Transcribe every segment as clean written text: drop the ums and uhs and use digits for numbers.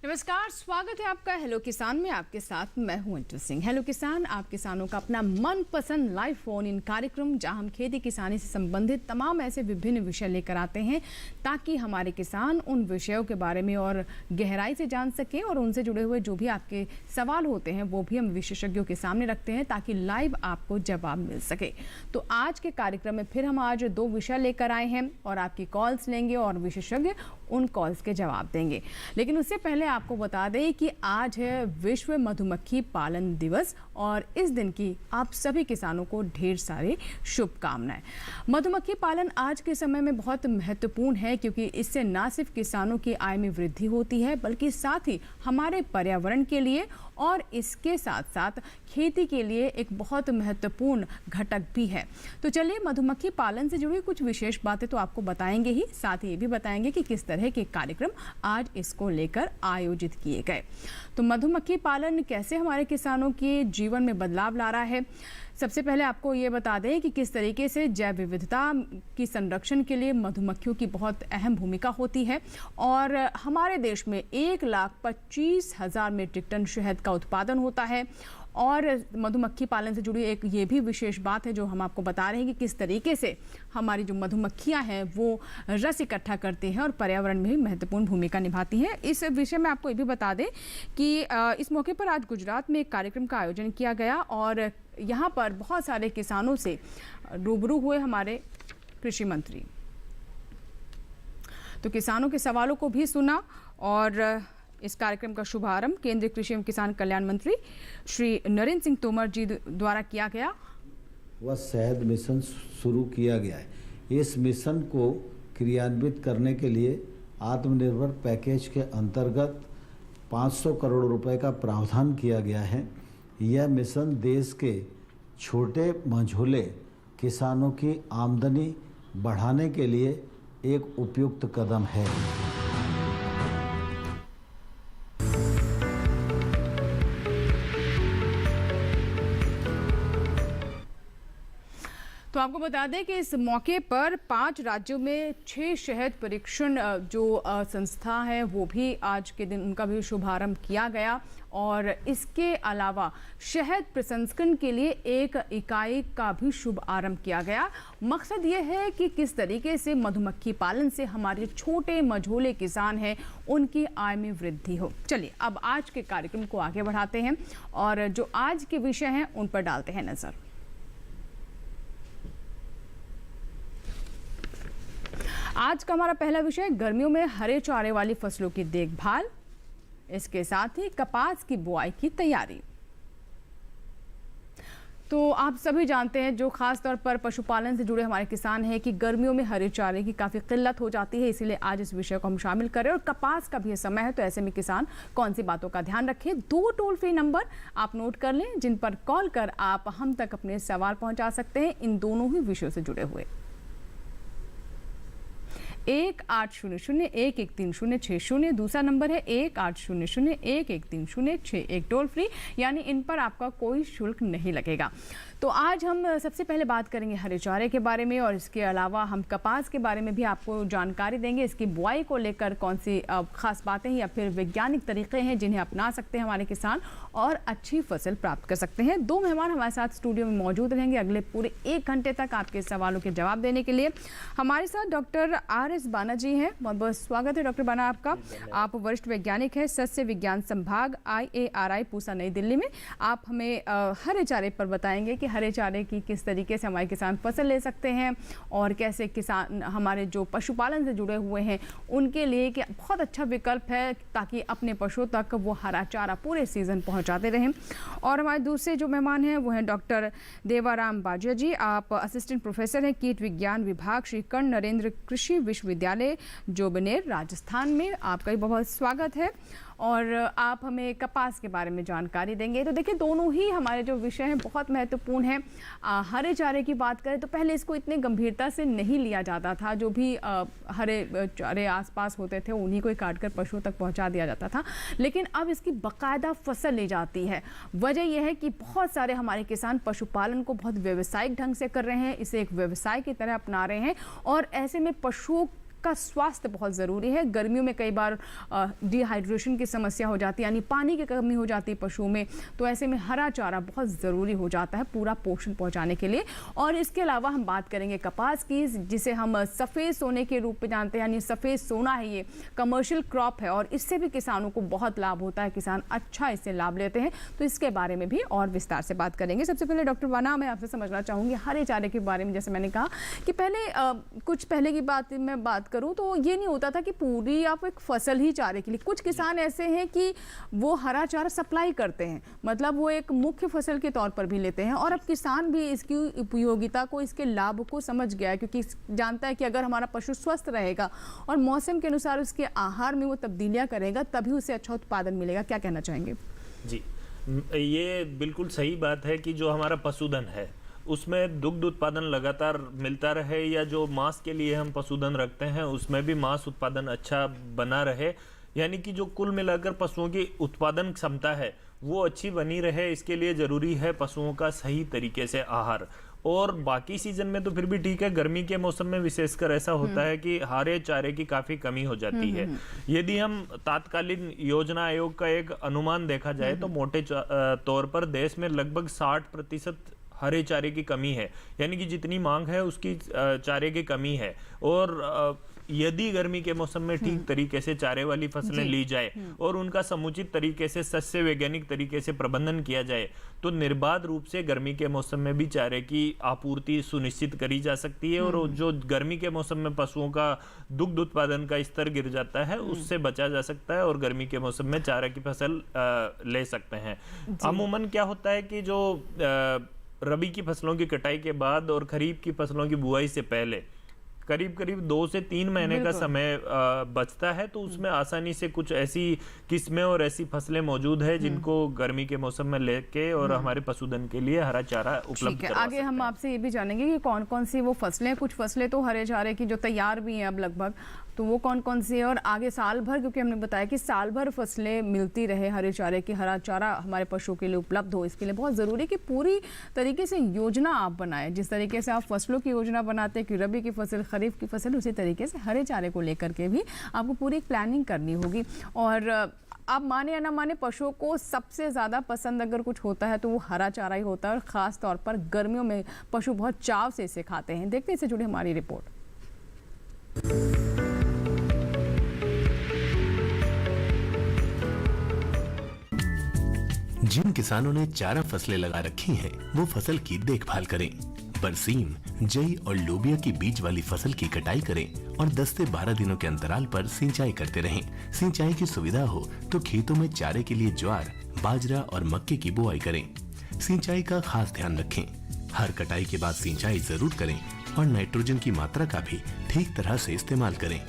नमस्कार, स्वागत है आपका हेलो किसान में। आपके साथ मैं हूं अंटू सिंह। हेलो किसान आप किसानों का अपना मनपसंद लाइव फोन इन कार्यक्रम, जहां हम खेती किसानी से संबंधित तमाम ऐसे विभिन्न विषय लेकर आते हैं ताकि हमारे किसान उन विषयों के बारे में और गहराई से जान सकें और उनसे जुड़े हुए जो भी आपके सवाल होते हैं वो भी हम विशेषज्ञों के सामने रखते हैं ताकि लाइव आपको जवाब मिल सके। तो आज के कार्यक्रम में फिर हम आज दो विषय लेकर आए हैं और आपकी कॉल्स लेंगे और विशेषज्ञ उन कॉल्स के जवाब देंगे। लेकिन उससे पहले आपको बता दें कि आज है विश्व मधुमक्खी पालन दिवस और इस दिन की आप सभी किसानों को ढेर सारी शुभकामनाएं। मधुमक्खी पालन आज के समय में बहुत महत्वपूर्ण है क्योंकि इससे न सिर्फ किसानों की आय में वृद्धि होती है बल्कि साथ ही हमारे पर्यावरण के लिए और इसके साथ साथ खेती के लिए एक बहुत महत्वपूर्ण घटक भी है। तो चलिए मधुमक्खी पालन से जुड़ी कुछ विशेष बातें तो आपको बताएंगे ही, साथ ही ये भी बताएंगे कि किस तरह के कार्यक्रम आज इसको लेकर आयोजित किए गए। तो मधुमक्खी पालन कैसे हमारे किसानों के जीवन में बदलाव ला रहा है, सबसे पहले आपको ये बता दें कि किस तरीके से जैव विविधता की संरक्षण के लिए मधुमक्खियों की बहुत अहम भूमिका होती है और हमारे देश में 1,25,000 मीट्रिक टन शहद का उत्पादन होता है। और मधुमक्खी पालन से जुड़ी एक ये भी विशेष बात है जो हम आपको बता रहे हैं कि किस तरीके से हमारी जो मधुमक्खियां हैं वो रस इकट्ठा करती हैं और पर्यावरण में भी महत्वपूर्ण भूमिका निभाती हैं। इस विषय में आपको ये भी बता दें कि इस मौके पर आज गुजरात में एक कार्यक्रम का आयोजन किया गया और यहाँ पर बहुत सारे किसानों से रूबरू हुए हमारे कृषि मंत्री। तो किसानों के सवालों को भी सुना और इस कार्यक्रम का शुभारंभ केंद्रीय कृषि एवं किसान कल्याण मंत्री श्री नरेंद्र सिंह तोमर जी द्वारा किया गया। वह शहद मिशन शुरू किया गया है। इस मिशन को क्रियान्वित करने के लिए आत्मनिर्भर पैकेज के अंतर्गत 500 करोड़ रुपए का प्रावधान किया गया है। यह मिशन देश के छोटे मझोले किसानों की आमदनी बढ़ाने के लिए एक उपयुक्त कदम है। तो आपको बता दें कि इस मौके पर 5 राज्यों में 6 शहद परीक्षण जो संस्था है वो भी आज के दिन उनका भी शुभारंभ किया गया और इसके अलावा शहद प्रसंस्करण के लिए एक इकाई का भी शुभ आरंभ किया गया। मकसद ये है कि किस तरीके से मधुमक्खी पालन से हमारे छोटे मझोले किसान हैं उनकी आय में वृद्धि हो। चलिए अब आज के कार्यक्रम को आगे बढ़ाते हैं और जो आज के विषय हैं उन पर डालते हैं नजर। आज का हमारा पहला विषय गर्मियों में हरे चारे वाली फसलों की देखभाल, इसके साथ ही कपास की बुआई की तैयारी। तो आप सभी जानते हैं जो खास तौर पर पशुपालन से जुड़े हमारे किसान हैं कि गर्मियों में हरे चारे की काफ़ी किल्लत हो जाती है, इसीलिए आज इस विषय को हम शामिल करें। और कपास का भी समय है तो ऐसे में किसान कौन सी बातों का ध्यान रखें। 2 टोल फ्री नंबर आप नोट कर लें जिन पर कॉल कर आप हम तक अपने सवाल पहुँचा सकते हैं इन दोनों ही विषयों से जुड़े हुए। 1800-1130-60, दूसरा नंबर है 1800-1130-61 टोल फ्री, यानी इन पर आपका कोई शुल्क नहीं लगेगा। तो आज हम सबसे पहले बात करेंगे हरे चारे के बारे में और इसके अलावा हम कपास के बारे में भी आपको जानकारी देंगे। इसकी बुआई को लेकर कौन सी खास बातें हैं या फिर वैज्ञानिक तरीके हैं जिन्हें अपना सकते हैं हमारे किसान और अच्छी फसल प्राप्त कर सकते हैं। 2 मेहमान हमारे साथ स्टूडियो में मौजूद रहेंगे अगले पूरे 1 घंटे तक आपके सवालों के जवाब देने के लिए। हमारे साथ डॉक्टर RS बाना जी हैं, बहुत बहुत स्वागत है डॉक्टर बाना आपका। आप वरिष्ठ वैज्ञानिक हैं, सस्य विज्ञान संभाग IARI पूसा नई दिल्ली में। आप हमें हरे चारे पर बताएंगे कि हरे चारे की किस तरीके से हमारे किसान फसल ले सकते हैं और कैसे किसान हमारे जो पशुपालन से जुड़े हुए हैं उनके लिए कि बहुत अच्छा विकल्प है ताकि अपने पशुओं तक वो हरा चारा पूरे सीजन पहुंचाते रहें। और हमारे दूसरे जो मेहमान हैं वो हैं डॉक्टर देवाराम बाजिया जी। आप असिस्टेंट प्रोफेसर हैं कीट विज्ञान विभाग श्री कर्ण नरेंद्र कृषि विश्वविद्यालय जोबनेर राजस्थान में। आपका भी बहुत स्वागत है और आप हमें कपास के बारे में जानकारी देंगे। तो देखिए दोनों ही हमारे जो विषय हैं बहुत महत्वपूर्ण हैं। हरे चारे की बात करें तो पहले इसको इतने गंभीरता से नहीं लिया जाता था, जो भी हरे चारे आसपास होते थे उन्हीं को ही काट कर पशुओं तक पहुंचा दिया जाता था, लेकिन अब इसकी बाकायदा फसल ली जाती है। वजह यह है कि बहुत सारे हमारे किसान पशुपालन को बहुत व्यावसायिक ढंग से कर रहे हैं, इसे एक व्यवसाय की तरह अपना रहे हैं और ऐसे में पशुओं का स्वास्थ्य बहुत ज़रूरी है। गर्मियों में कई बार डिहाइड्रेशन की समस्या हो जाती है, यानी पानी की कमी हो जाती है पशुओं में, तो ऐसे में हरा चारा बहुत ज़रूरी हो जाता है पूरा पोषण पहुँचाने के लिए। और इसके अलावा हम बात करेंगे कपास की, जिसे हम सफ़ेद सोने के रूप में जानते हैं, यानी सफ़ेद सोना है, ये कमर्शियल क्रॉप है और इससे भी किसानों को बहुत लाभ होता है, किसान अच्छा इससे लाभ लेते हैं। तो इसके बारे में भी और विस्तार से बात करेंगे। सबसे पहले डॉक्टर वाना, मैं आपसे समझना चाहूँगी हरे चारे के बारे में। जैसे मैंने कहा कि कुछ पहले की बात करूँ तो ये नहीं होता था कि पूरी आप एक फसल ही चारे के लिए, कुछ किसान ऐसे हैं कि वो हरा चारा सप्लाई करते हैं, मतलब वो एक मुख्य फसल के तौर पर भी लेते हैं। और अब किसान भी इसकी उपयोगिता को, इसके लाभ को समझ गया है, क्योंकि जानता है कि अगर हमारा पशु स्वस्थ रहेगा और मौसम के अनुसार उसके आहार में वो तब्दीलियां करेगा, तभी उसे अच्छा उत्पादन मिलेगा। क्या कहना चाहेंगे? जी, ये बिल्कुल सही बात है कि जो हमारा पशुधन है उसमें दुग्ध उत्पादन लगातार मिलता रहे, या जो मांस के लिए हम पशुधन रखते हैं उसमें भी मांस उत्पादन अच्छा बना रहे, यानी कि जो कुल मिलाकर पशुओं की उत्पादन क्षमता है वो अच्छी बनी रहे। इसके लिए ज़रूरी है पशुओं का सही तरीके से आहार। और बाकी सीजन में तो फिर भी ठीक है, गर्मी के मौसम में विशेषकर ऐसा होता है कि हरे चारे की काफ़ी कमी हो जाती है। यदि हम तात्कालीन योजना आयोग का एक अनुमान देखा जाए तो मोटे तौर पर देश में लगभग 60% हरे चारे की कमी है, यानी कि जितनी मांग है उसकी चारे की कमी है। और यदि गर्मी के मौसम में ठीक तरीके से चारे वाली फसलें ली जाए और उनका समुचित तरीके से सस्य वैज्ञानिक तरीके से प्रबंधन किया जाए तो निर्बाध रूप से गर्मी के मौसम में भी चारे की आपूर्ति सुनिश्चित करी जा सकती है। और जो गर्मी के मौसम में पशुओं का दुग्ध उत्पादन का स्तर गिर जाता है उससे बचा जा सकता है और गर्मी के मौसम में चारे की फसल ले सकते हैं। अमूमन क्या होता है कि जो रबी की फसलों की कटाई के बाद और खरीफ की फसलों की बुआई से पहले करीब 2 से 3 महीने का समय बचता है, तो उसमें आसानी से कुछ ऐसी किस्में और ऐसी फसलें मौजूद है जिनको गर्मी के मौसम में लेके और हमारे पशुधन के लिए हरा चारा उपलब्ध करवा आगे हम आपसे ये भी जानेंगे कि कौन कौन सी वो फसलें, कुछ फसलें तो हरे चारे की जो तैयार भी हैं अब लगभग, तो वो कौन कौन सी है और आगे साल भर, क्योंकि हमने बताया कि साल भर फसलें मिलती रहे हरे चारे की, हरा चारा हमारे पशुओं के लिए उपलब्ध हो, इसके लिए बहुत ज़रूरी है कि पूरी तरीके से योजना आप बनाएं। जिस तरीके से आप फसलों की योजना बनाते हैं कि रबी की फसल, खरीफ की फसल, उसी तरीके से हरे चारे को लेकर के भी आपको पूरी प्लानिंग करनी होगी। और आप माने या ना माने, पशुओं को सबसे ज़्यादा पसंद अगर कुछ होता है तो वो हरा चारा ही होता है, और ख़ास तौर पर गर्मियों में पशु बहुत चाव से इसे खाते हैं। देखते हैं इससे जुड़ी हमारी रिपोर्ट। जिन किसानों ने चारा फसलें लगा रखी हैं, वो फसल की देखभाल करें। बरसीम, जई और लोबिया की बीज वाली फसल की कटाई करें और 10 से 12 दिनों के अंतराल पर सिंचाई करते रहें। सिंचाई की सुविधा हो तो खेतों में चारे के लिए ज्वार, बाजरा और मक्के की बुआई करें। सिंचाई का खास ध्यान रखें। हर कटाई के बाद सिंचाई जरूर करें और नाइट्रोजन की मात्रा का भी ठीक तरह से इस्तेमाल करें।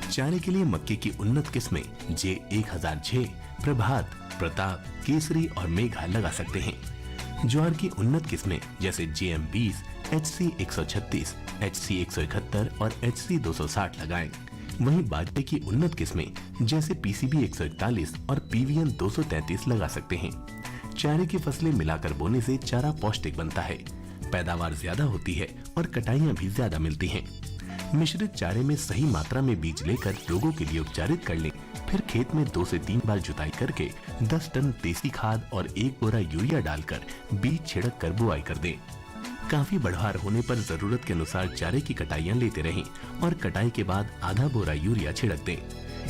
चारे के लिए मक्के की उन्नत किस्में J1006, प्रभात, प्रताप, केसरी और मेघा लगा सकते हैं। ज्वार की उन्नत किस्में जैसे JM20, HC136, HC171 और HC260 लगाएं। वहीं बाजरे की उन्नत किस्में जैसे PCB 141 और PVN 233 लगा सकते हैं। चारे की फसलें मिलाकर बोने से चारा पौष्टिक बनता है, पैदावार ज्यादा होती है और कटाइयाँ भी ज्यादा मिलती हैं। मिश्रित चारे में सही मात्रा में बीज लेकर रोगों के लिए उपचारित कर लें। फिर खेत में 2 से 3 बार जुताई करके 10 टन देसी खाद और 1 बोरा यूरिया डालकर बीज छिड़क कर बुआई कर दें। काफी बढ़वार होने पर जरूरत के अनुसार चारे की कटाइयां लेते रहें और कटाई के बाद आधा बोरा यूरिया छिड़क दें।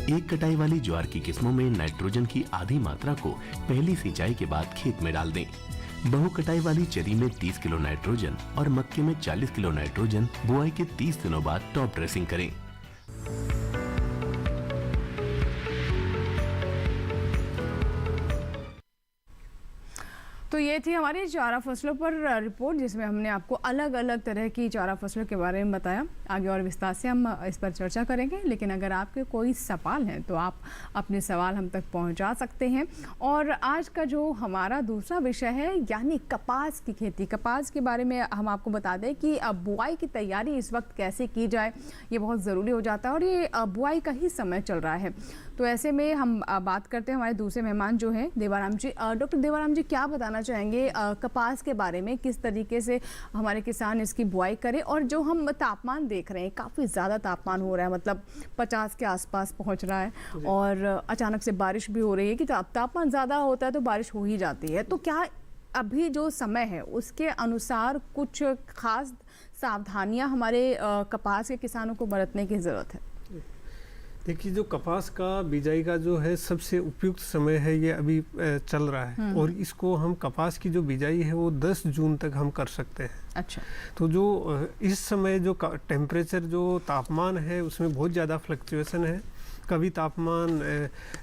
एक कटाई वाली ज्वार की किस्मों में नाइट्रोजन की आधी मात्रा को पहली सिंचाई के बाद खेत में डाल दें। बहु कटाई वाली चरी में 30 किलो नाइट्रोजन और मक्के में 40 किलो नाइट्रोजन बुआई के 30 दिनों बाद टॉप ड्रेसिंग करें। तो ये थी हमारी चारा फसलों पर रिपोर्ट, जिसमें हमने आपको अलग अलग तरह की चारा फसलों के बारे में बताया। आगे और विस्तार से हम इस पर चर्चा करेंगे, लेकिन अगर आपके कोई सवाल हैं तो आप अपने सवाल हम तक पहुंचा सकते हैं। और आज का जो हमारा दूसरा विषय है, यानी कपास की खेती। कपास के बारे में हम आपको बता दें कि अब बुआई की तैयारी इस वक्त कैसे की जाए, ये बहुत ज़रूरी हो जाता है और ये बुआई का ही समय चल रहा है। तो ऐसे में हम बात करते हैं हमारे दूसरे मेहमान जो हैं देवाराम जी। डॉक्टर देवाराम जी, क्या बताना चाहेंगे कपास के बारे में, किस तरीके से हमारे किसान इसकी बुआई करें? और जो हम तापमान देख रहे हैं, काफ़ी ज़्यादा तापमान हो रहा है, मतलब 50 के आसपास पहुंच रहा है, और अचानक से बारिश भी हो रही है कि तापमान ज़्यादा होता है तो बारिश हो ही जाती है। तो क्या अभी जो समय है उसके अनुसार कुछ खास सावधानियां हमारे कपास के किसानों को बरतने की ज़रूरत है? देखिए, जो कपास का बिजाई का जो है सबसे उपयुक्त समय है, ये अभी चल रहा है, और इसको हम कपास की जो बिजाई है वो 10 जून तक हम कर सकते हैं। अच्छा। तो जो इस समय जो टेम्परेचर, जो तापमान है उसमें बहुत ज़्यादा फ्लक्चुएशन है। कभी तापमान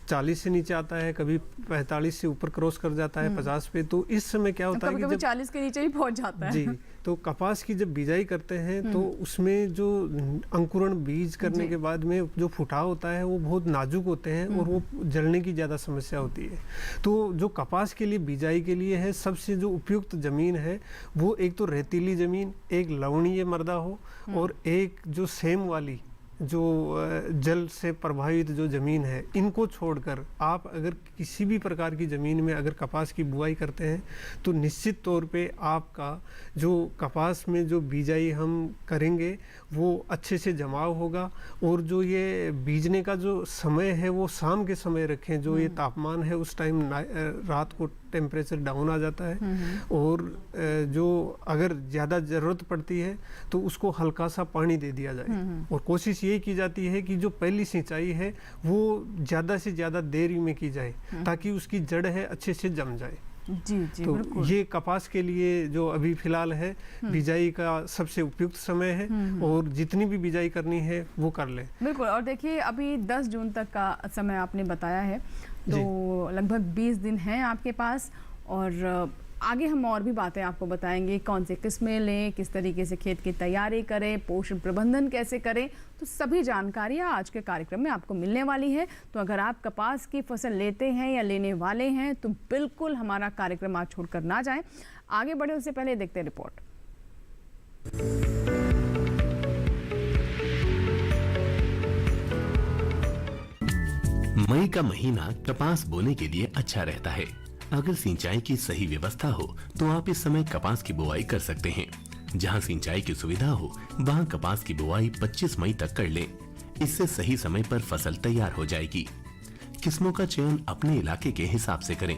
40 से नीचे आता है, कभी 45 से ऊपर क्रॉस कर जाता है 50 पे। तो इस समय क्या होता है कि कभी 40 के नीचे ही पहुंच जाता है। जी, तो कपास की जब बिजाई करते हैं तो उसमें जो अंकुरण बीज करने के बाद में जो फुटाव होता है वो बहुत नाजुक होते हैं, और वो जलने की ज़्यादा समस्या होती है। तो जो कपास के लिए बिजाई के लिए है, सबसे जो उपयुक्त ज़मीन है वो एक तो रेतीली ज़मीन, एक लवणीय मृदा हो, और एक जो सेम वाली जो जल से प्रभावित जो ज़मीन है, इनको छोड़कर आप अगर किसी भी प्रकार की ज़मीन में अगर कपास की बुआई करते हैं तो निश्चित तौर पे आपका जो कपास में जो बिजाई हम करेंगे वो अच्छे से जमाव होगा। और जो ये बीजने का जो समय है वो शाम के समय रखें, जो ये तापमान है उस टाइम रात को टेम्परेचर डाउन आ जाता है, और जो अगर ज़्यादा ज़रूरत पड़ती है तो उसको हल्का सा पानी दे दिया जाए। और कोशिश ये की जाती है कि जो पहली सिंचाई है वो ज़्यादा से ज़्यादा देरी में की जाए, ताकि उसकी जड़ है अच्छे से जम जाए। जी जी, तो ये कपास के लिए जो अभी फिलहाल है बिजाई का सबसे उपयुक्त समय है, और जितनी भी बिजाई करनी है वो कर ले। बिल्कुल। और देखिए, अभी 10 जून तक का समय आपने बताया है, तो लगभग 20 दिन हैं आपके पास, और आगे हम और भी बातें आपको बताएंगे, कौन से किस्में लें, किस तरीके से खेत की तैयारी करें, पोषण प्रबंधन कैसे करें, तो सभी जानकारियाँ आज के कार्यक्रम में आपको मिलने वाली है। तो अगर आप कपास की फसल लेते हैं या लेने वाले हैं तो बिल्कुल हमारा कार्यक्रम आज छोड़कर ना जाएं। आगे बढ़े उससे पहले देखते हैं रिपोर्ट। मई का महीना कपास बोने के लिए अच्छा रहता है। अगर सिंचाई की सही व्यवस्था हो तो आप इस समय कपास की बुआई कर सकते हैं। जहां सिंचाई की सुविधा हो वहां कपास की बुआई 25 मई तक कर लें। इससे सही समय पर फसल तैयार हो जाएगी। किस्मों का चयन अपने इलाके के हिसाब से करें।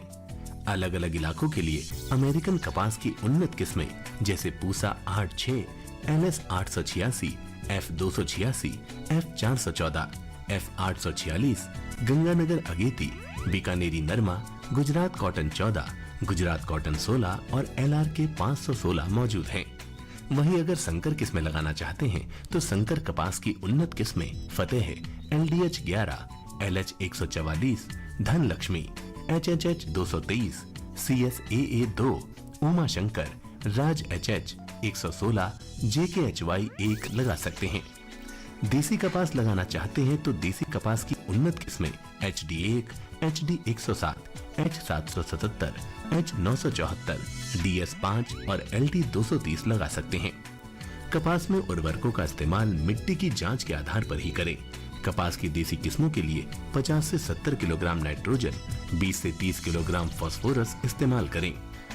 अलग अलग इलाकों के लिए अमेरिकन कपास की उन्नत किस्में जैसे Pusa 86, LS 886, F286, F414, F846, Ganganagar अगेती, बीकानेरी नरमा, गुजरात कॉटन 14, गुजरात कॉटन 16 और LRK 516 मौजूद हैं। वहीं अगर संकर किस्में लगाना चाहते हैं तो संकर कपास की उन्नत किस्में फतेह है, LDH 11, LH 144, धन लक्ष्मी, HHH 223, CSAA 2, उमा शंकर, राज HH 116, JKHY 1 लगा सकते हैं। देसी कपास लगाना चाहते हैं तो देसी कपास की उन्नत किस्में HD 1, HD 107, H 777, H 974, DS 5 और LD 230 लगा सकते हैं। कपास में उर्वरकों का इस्तेमाल मिट्टी की जांच के आधार पर ही करें। कपास की देसी किस्मों के लिए 50 से 70 किलोग्राम नाइट्रोजन, 20 से 30 किलोग्राम फास्फोरस इस्तेमाल करें।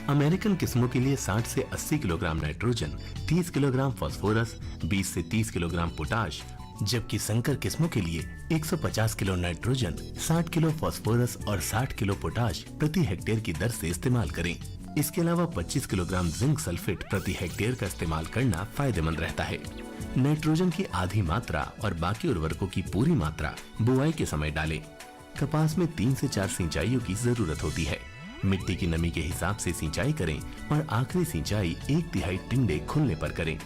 अमेरिकन किस्मों के लिए 60 से 80 किलोग्राम नाइट्रोजन, 30 किलोग्राम फास्फोरस, 20 से 30 किलोग्राम पोटाश, जबकि संकर किस्मों के लिए 150 किलो नाइट्रोजन, 60 किलो फास्फोरस और 60 किलो पोटाश प्रति हेक्टेयर की दर से इस्तेमाल करें। इसके अलावा 25 किलोग्राम जिंक सल्फेट प्रति हेक्टेयर का इस्तेमाल करना फायदेमंद रहता है। नाइट्रोजन की आधी मात्रा और बाकी उर्वरकों की पूरी मात्रा बुआई के समय डालें। कपास में 3 से 4 सिंचाइयों की जरूरत होती है। मिट्टी की नमी के हिसाब से सिंचाई करें और आखिरी सिंचाई 1/3 टिंडे खुलने पर करें।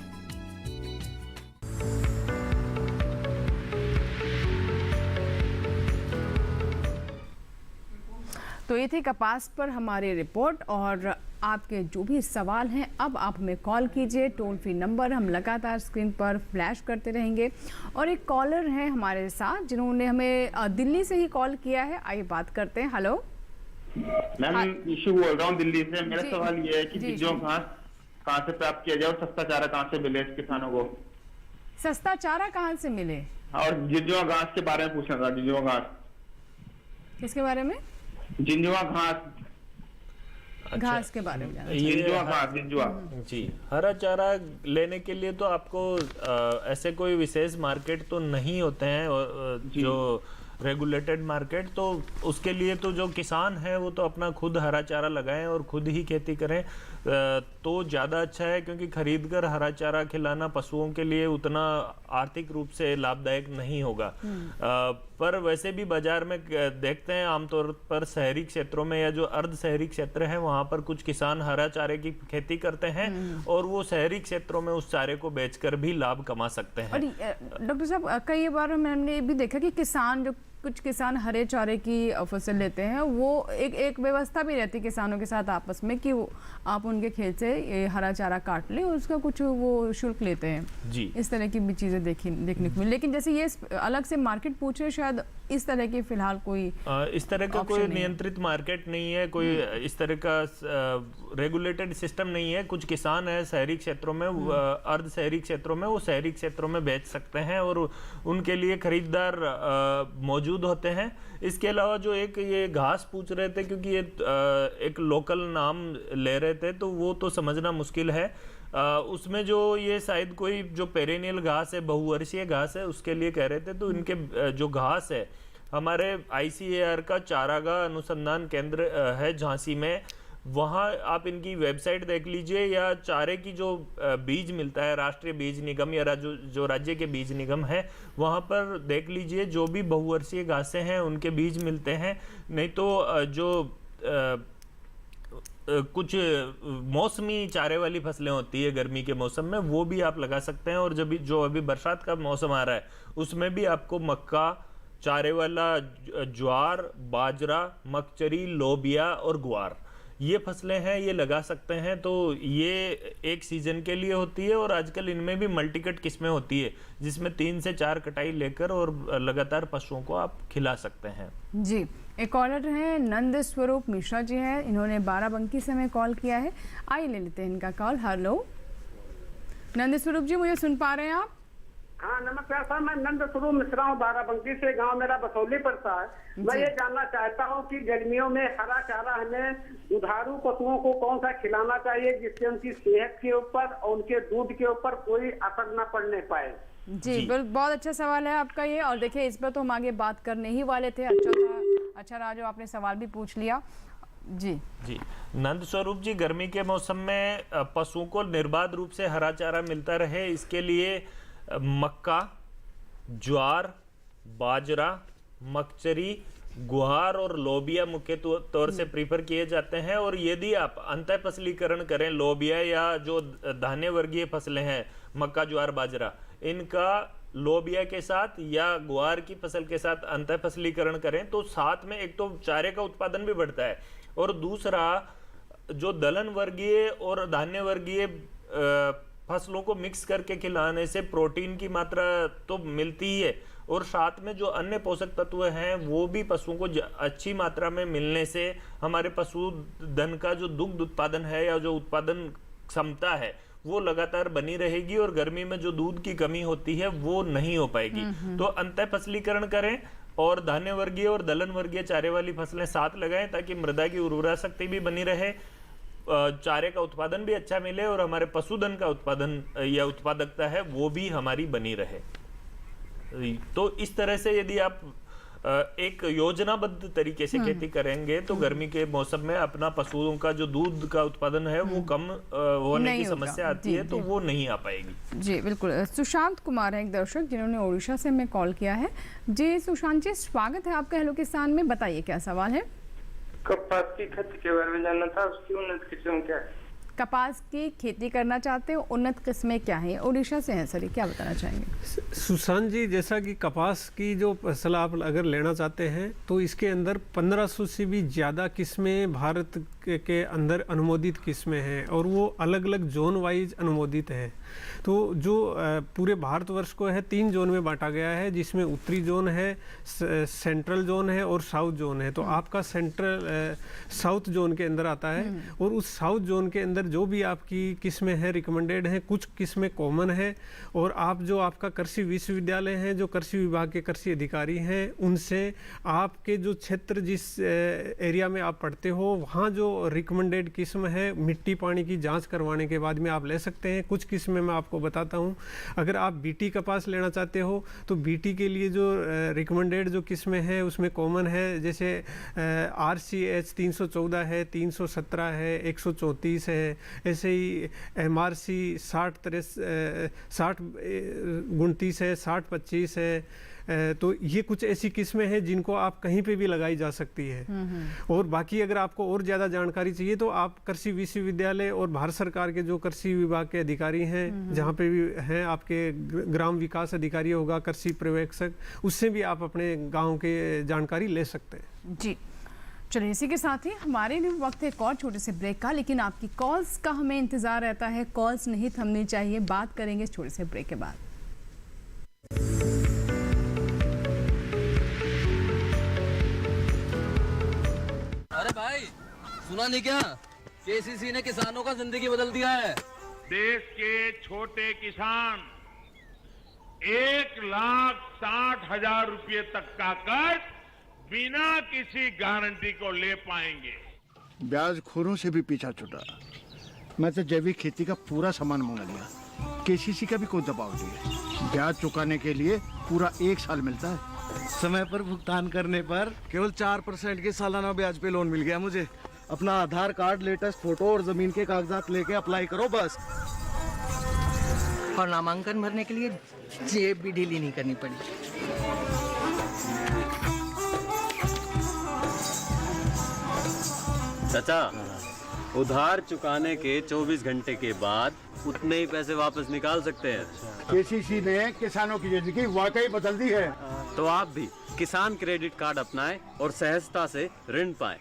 तो ये थी कपास पर हमारी रिपोर्ट, और आपके जो भी सवाल हैं अब आप हमें कॉल कीजिए। टोल फ्री नंबर हम लगातार स्क्रीन पर फ्लैश करते रहेंगे। और एक कॉलर है हमारे साथ जिन्होंने हमें दिल्ली से ही कॉल किया है, आइए बात करते हैं। हेलो मैम, इशू बोल रहा हूँ दिल्ली से। मेरा सवाल ये है कि बीजों घास कहाँ से प्राप्त किया जाए और सस्ता चारा कहाँ से मिले किसानों को? सस्ता चारा कहाँ से मिले और जिजो घास के बारे में पूछना था। जिजो घास किसके बारे में? जिंजुआ घास। घास के बारे में जानना ये जिंजुआ घास, जिंजुआ। जी, हरा चारा लेने के लिए तो आपको ऐसे कोई विशेष मार्केट तो नहीं होते हैं जो रेगुलेटेड मार्केट, तो उसके लिए तो जो किसान है वो तो अपना खुद हरा चारा लगाएं और खुद ही खेती करें तो ज़्यादा अच्छा है, क्योंकि खरीद कर हरा चारा खिलाना पशुओं के लिए उतना आर्थिक रूप से लाभदायक नहीं होगा। पर वैसे भी बाजार में देखते हैं आमतौर पर शहरी क्षेत्रों में या जो अर्ध शहरी क्षेत्र है वहाँ पर कुछ किसान हरा चारे की खेती करते हैं और वो शहरी क्षेत्रों में उस चारे को बेचकर भी लाभ कमा सकते हैं। और डॉक्टर साहब, कई बार मैंने ये भी देखा कि कुछ किसान हरे चारे की फसल लेते हैं, वो एक व्यवस्था भी रहती है किसानों के साथ आपस में कि आप उनके खेत से ये हरा चारा काट लें और उसका कुछ वो शुल्क लेते हैं जी, इस तरह की भी चीज़ें देखने को मिली। लेकिन जैसे ये अलग से मार्केट पूछ रहे, शायद इस तरह की फिलहाल कोई इस तरह का कोई नियंत्रित मार्केट नहीं है, कोई इस तरह का रेगुलेटेड सिस्टम नहीं है। कुछ किसान है शहरी क्षेत्रों में, अर्ध शहरी क्षेत्रों में, वो शहरी क्षेत्रों में बेच सकते हैं और उनके लिए खरीदार मौजूद होते हैं। इसके अलावा जो एक ये घास पूछ रहे थे, क्योंकि ये एक लोकल नाम ले रहे थे तो वो तो समझना मुश्किल है। उसमें जो ये शायद कोई जो पेरेनियल घास है, बहुवर्षीय घास है, उसके लिए कह रहे थे। तो इनके जो घास है, हमारे ICAR का चारागाह अनुसंधान केंद्र है झांसी में, वहाँ आप इनकी वेबसाइट देख लीजिए, या चारे की जो बीज मिलता है राष्ट्रीय बीज निगम या जो राज्य के बीज निगम है वहाँ पर देख लीजिए, जो भी बहुवर्षीय घासें हैं उनके बीज मिलते हैं। नहीं तो जो कुछ मौसमी चारे वाली फसलें होती है गर्मी के मौसम में, वो भी आप लगा सकते हैं। और जब जो अभी बरसात का मौसम आ रहा है उसमें भी आपको मक्का, चारे वाला ज्वार, बाजरा, मकचरी, लोबिया और ग्वार, ये फसलें हैं, ये लगा सकते हैं। तो ये एक सीजन के लिए होती है और आजकल इनमें भी मल्टीकट किस्में होती है जिसमें 3 से 4 कटाई लेकर और लगातार पशुओं को आप खिला सकते हैं। जी, एक कॉलर है नंद स्वरूप मिश्रा जी हैं, इन्होंने बाराबंकी से हमें कॉल किया है। आइए ले लेते हैं इनका कॉल। हेलो नंद स्वरूप जी, मुझे सुन पा रहे हैं आप? हाँ नमस्कार सर, मैं नंद स्वरूप मिश्रा हूँ, बाराबंकी से। गांव मेरा बसौली पड़ता है। मैं ये जानना चाहता हूँ कि गर्मियों में हरा चारा हमें दुधारू पशुओं को कौन सा खिलाना चाहिए जिससे उनकी सेहत के ऊपर और उनके दूध के ऊपर कोई असर न पड़ने पाए। जी, बहुत अच्छा सवाल है आपका ये। और देखिए, इस पर तो हम आगे बात करने ही वाले थे। अच्छा रहा जो आपने सवाल भी पूछ लिया। जी नंद स्वरूप जी, गर्मी के मौसम में पशुओं को निर्बाध रूप से हरा चारा मिलता रहे, इसके लिए मक्का, ज्वार, बाजरा, मकचरी, गुहार और लोबिया मुख्य तौर से प्रीफर किए जाते हैं। और यदि आप अंतः फसलीकरण करें लोबिया या जो धान्य वर्गीय फसलें हैं, मक्का, ज्वार, बाजरा, इनका लोबिया के साथ या गुआर की फसल के साथ अंतः फसलीकरण करें तो साथ में एक तो चारे का उत्पादन भी बढ़ता है और दूसरा जो दलहन वर्गीय और धान्य वर्गीय फसलों को मिक्स करके खिलाने से प्रोटीन की मात्रा तो मिलती ही है और साथ में जो अन्य पोषक तत्व हैं वो भी पशुओं को अच्छी मात्रा में मिलने से हमारे पशुधन का जो दुग्ध उत्पादन है या जो उत्पादन क्षमता है वो लगातार बनी रहेगी और गर्मी में जो दूध की कमी होती है वो नहीं हो पाएगी। तो अंतः फसलीकरण करें और धान्य वर्गीय और दलहन वर्गीय चारे वाली फसलें साथ लगाएं ताकि मृदा की उर्वरा शक्ति भी बनी रहे, चारे का उत्पादन भी अच्छा मिले और हमारे पशुधन का उत्पादन या उत्पादकता है वो भी हमारी बनी रहे। तो इस तरह से यदि आप एक योजनाबद्ध तरीके से खेती करेंगे तो गर्मी के मौसम में अपना पशुओं का जो दूध का उत्पादन है वो कम होने की समस्या आती है तो वो नहीं आ पाएगी। जी बिल्कुल। सुशांत कुमार है एक दर्शक जिन्होंने ओडिशा से हमें कॉल किया है। जी सुशांत जी, स्वागत है आपका हेलो किसान में। बताइए क्या सवाल है? कपास की खेती के बारे में जानना था, उसकी उन्नत किस्म क्या है? कपास की खेती करना चाहते हो, उन्नत किस्में क्या है? ओडिशा से हैं सर, क्या बताना चाहेंगे? सुशांत जी, जैसा कि कपास की जो फसल आप अगर लेना चाहते हैं तो इसके अंदर 1500 से भी ज़्यादा किस्में भारत के अंदर अनुमोदित किस्में हैं और वो अलग अलग जोन वाइज अनुमोदित हैं। तो जो पूरे भारतवर्ष को है 3 जोन में बांटा गया है जिसमें उत्तरी जोन है, सेंट्रल जोन है और साउथ जोन है। तो आपका सेंट्रल साउथ जोन के अंदर आता है और उस साउथ जोन के अंदर अंदर जो भी आपकी किस्में हैं रिकमेंडेड हैं, कुछ किस्में कॉमन है, और आप जो आपका कृषि विश्वविद्यालय है, जो कृषि विभाग के कृषि अधिकारी हैं, उनसे आपके जो क्षेत्र जिस एरिया में आप पढ़ते हो वहाँ जो रिकमेंडेड किस्म है मिट्टी पानी की जांच करवाने के बाद में आप ले सकते हैं। कुछ किस्में मैं आपको बताता हूँ। अगर आप बीटी कपास लेना चाहते हो तो बीटी के लिए जो रिकमेंडेड जो किस्में हैं उसमें कॉमन है, जैसे RCH 314 है, 317 है, 134 है, ऐसे ही MRC 60-29 है, 60-25 है। तो ये कुछ ऐसी किस्में हैं जिनको आप कहीं पे भी लगाई जा सकती है। और बाकी अगर आपको और ज़्यादा जानकारी चाहिए तो आप कृषि विश्वविद्यालय और भारत सरकार के जो कृषि विभाग के अधिकारी हैं, जहाँ पे भी हैं आपके ग्राम विकास अधिकारी होगा, कृषि पर्यवेक्षक, उससे भी आप अपने गांव के जानकारी ले सकते हैं। जी चलिए, इसी के साथ ही हमारे लिए वक्त है एक और छोटे से ब्रेक का, लेकिन आपकी कॉल्स का हमें इंतज़ार रहता है। कॉल्स नहीं थमनी चाहिए। बात करेंगे इस छोटे से ब्रेक के बाद। अरे भाई सुना नहीं क्या, केसीसी ने किसानों का जिंदगी बदल दिया है। देश के छोटे किसान 1,60,000 रुपये तक का कर्ज बिना किसी गारंटी को ले पाएंगे। ब्याज खोरों से भी पीछा छुटा। मैं तो जैविक खेती का पूरा सामान मंगा लिया, केसीसी का भी कोई दबाव नहीं है। ब्याज चुकाने के लिए पूरा 1 साल मिलता है। समय पर भुगतान करने पर केवल 4% के सालाना ब्याज पे लोन मिल गया मुझे। अपना आधार कार्ड, लेटेस्ट फोटो और जमीन के कागजात लेके अप्लाई करो बस। और नामांकन भरने के लिए जेब भी ढीली नहीं करनी पड़ी। चाचा, उधार चुकाने के 24 घंटे के बाद उतने ही पैसे वापस निकाल सकते हैं। केसीसी ने किसानों की जिंदगी वाकई बदल दी है। तो आप भी किसान क्रेडिट कार्ड अपनाएं और सहजता से ऋण पाएं।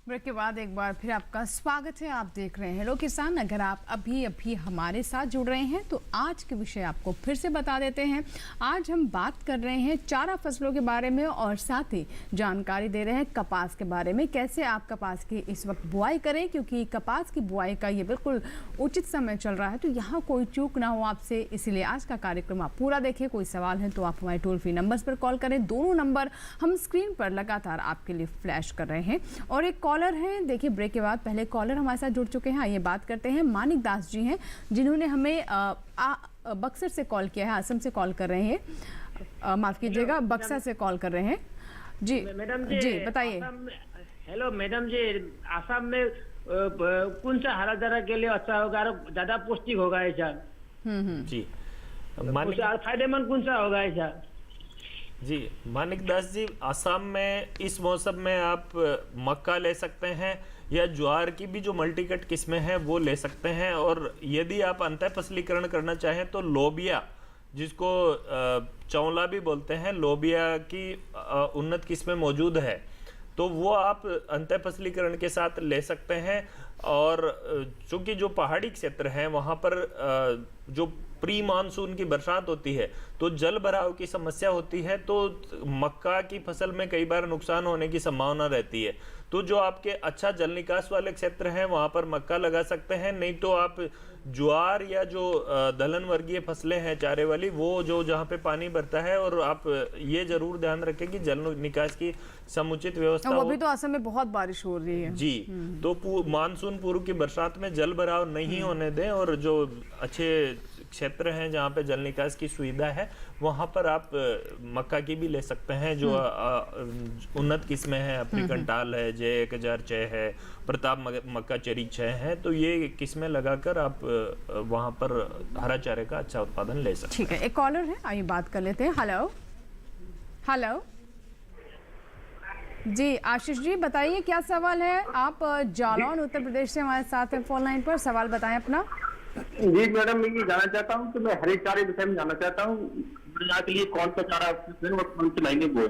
ब्रेक के बाद एक बार फिर आपका स्वागत है। आप देख रहे हैं हेलो किसान। अगर आप अभी हमारे साथ जुड़ रहे हैं तो आज के विषय आपको फिर से बता देते हैं। आज हम बात कर रहे हैं चारा फसलों के बारे में और साथ ही जानकारी दे रहे हैं कपास के बारे में, कैसे आप कपास की इस वक्त बुआई करें, क्योंकि कपास की बुआई का ये बिल्कुल उचित समय चल रहा है, तो यहाँ कोई चूक ना हो आपसे, इसीलिए आज का कार्यक्रम आप पूरा देखें। कोई सवाल है तो आप हमारे टोल फ्री नंबर्स पर कॉल करें। दोनों नंबर हम स्क्रीन पर लगातार आपके लिए फ्लैश कर रहे हैं। और एक कॉलर हैं, देखिए ब्रेक के बाद पहले कॉलर हमारे साथ जुड़ चुके हैं। आइए बात करते हैं। मानिक दास जी हैं जिन्होंने हमें बक्सर से कॉल किया है, असम से कॉल कर रहे हैं, माफ कीजिएगा बक्सर से कॉल कर रहे हैं। जी मैडम जी बताइए। हेलो मैडम जी, आसाम में कौन सा हरा चारा के लिए अच्छा होगा, ज्यादा पौष्टिक होगा ऐसा? जी फायदेमंद कौन सा होगा ऐसा? जी मानिक दास जी, असम में इस मौसम में आप मक्का ले सकते हैं या ज्वार की भी जो मल्टीकट किस्में हैं वो ले सकते हैं। और यदि आप अंतः फसलीकरण करना चाहें तो लोबिया, जिसको चौला भी बोलते हैं, लोबिया की उन्नत किस्में मौजूद है, तो वो आप अंतः फसलीकरण के साथ ले सकते हैं। और चूंकि जो पहाड़ी क्षेत्र हैं वहाँ पर जो प्री मानसून की बरसात होती है तो जल भराव की समस्या होती है, तो मक्का की फसल में कई बार नुकसान होने की संभावना रहती है। तो जो आपके अच्छा जल निकास वाले क्षेत्र हैं वहाँ पर मक्का लगा सकते हैं, नहीं तो आप ज्वार या जो दलहन वर्गीय फसलें हैं चारे वाली, वो जो जहाँ पे पानी भरता है, और आप ये जरूर ध्यान रखें कि जल निकास की समुचित व्यवस्था वो भी तो असम में बहुत बारिश हो रही है जी। तो मानसून पूर्व की बरसात में जल भराव नहीं होने दें, और जो अच्छे क्षेत्र हैं जहाँ पे जल निकास की सुविधा है वहाँ पर आप मक्का की भी ले सकते हैं। जो उन्नत किस्में हैं, अफ्रीकन टाल है, J1006 है, प्रताप मक्का चेरी 6 है, तो ये किस्में लगाकर आप वहाँ पर हरा चारे का अच्छा उत्पादन ले सकते हैं। ठीक है, एक कॉलर है, आइए बात कर लेते हैं। हेलो हेलो जी, आशीष जी बताइए क्या सवाल है। आप जालौन उत्तर प्रदेश से हमारे साथ हैं फोन लाइन पर, सवाल बताएं अपना। जी मैडम, मैं ये जानना चाहता हूँ कि मैं हरे चारे विषय में जानना चाहता हूँ, के लिए कौन सा चारा कौन सी महीने बोए?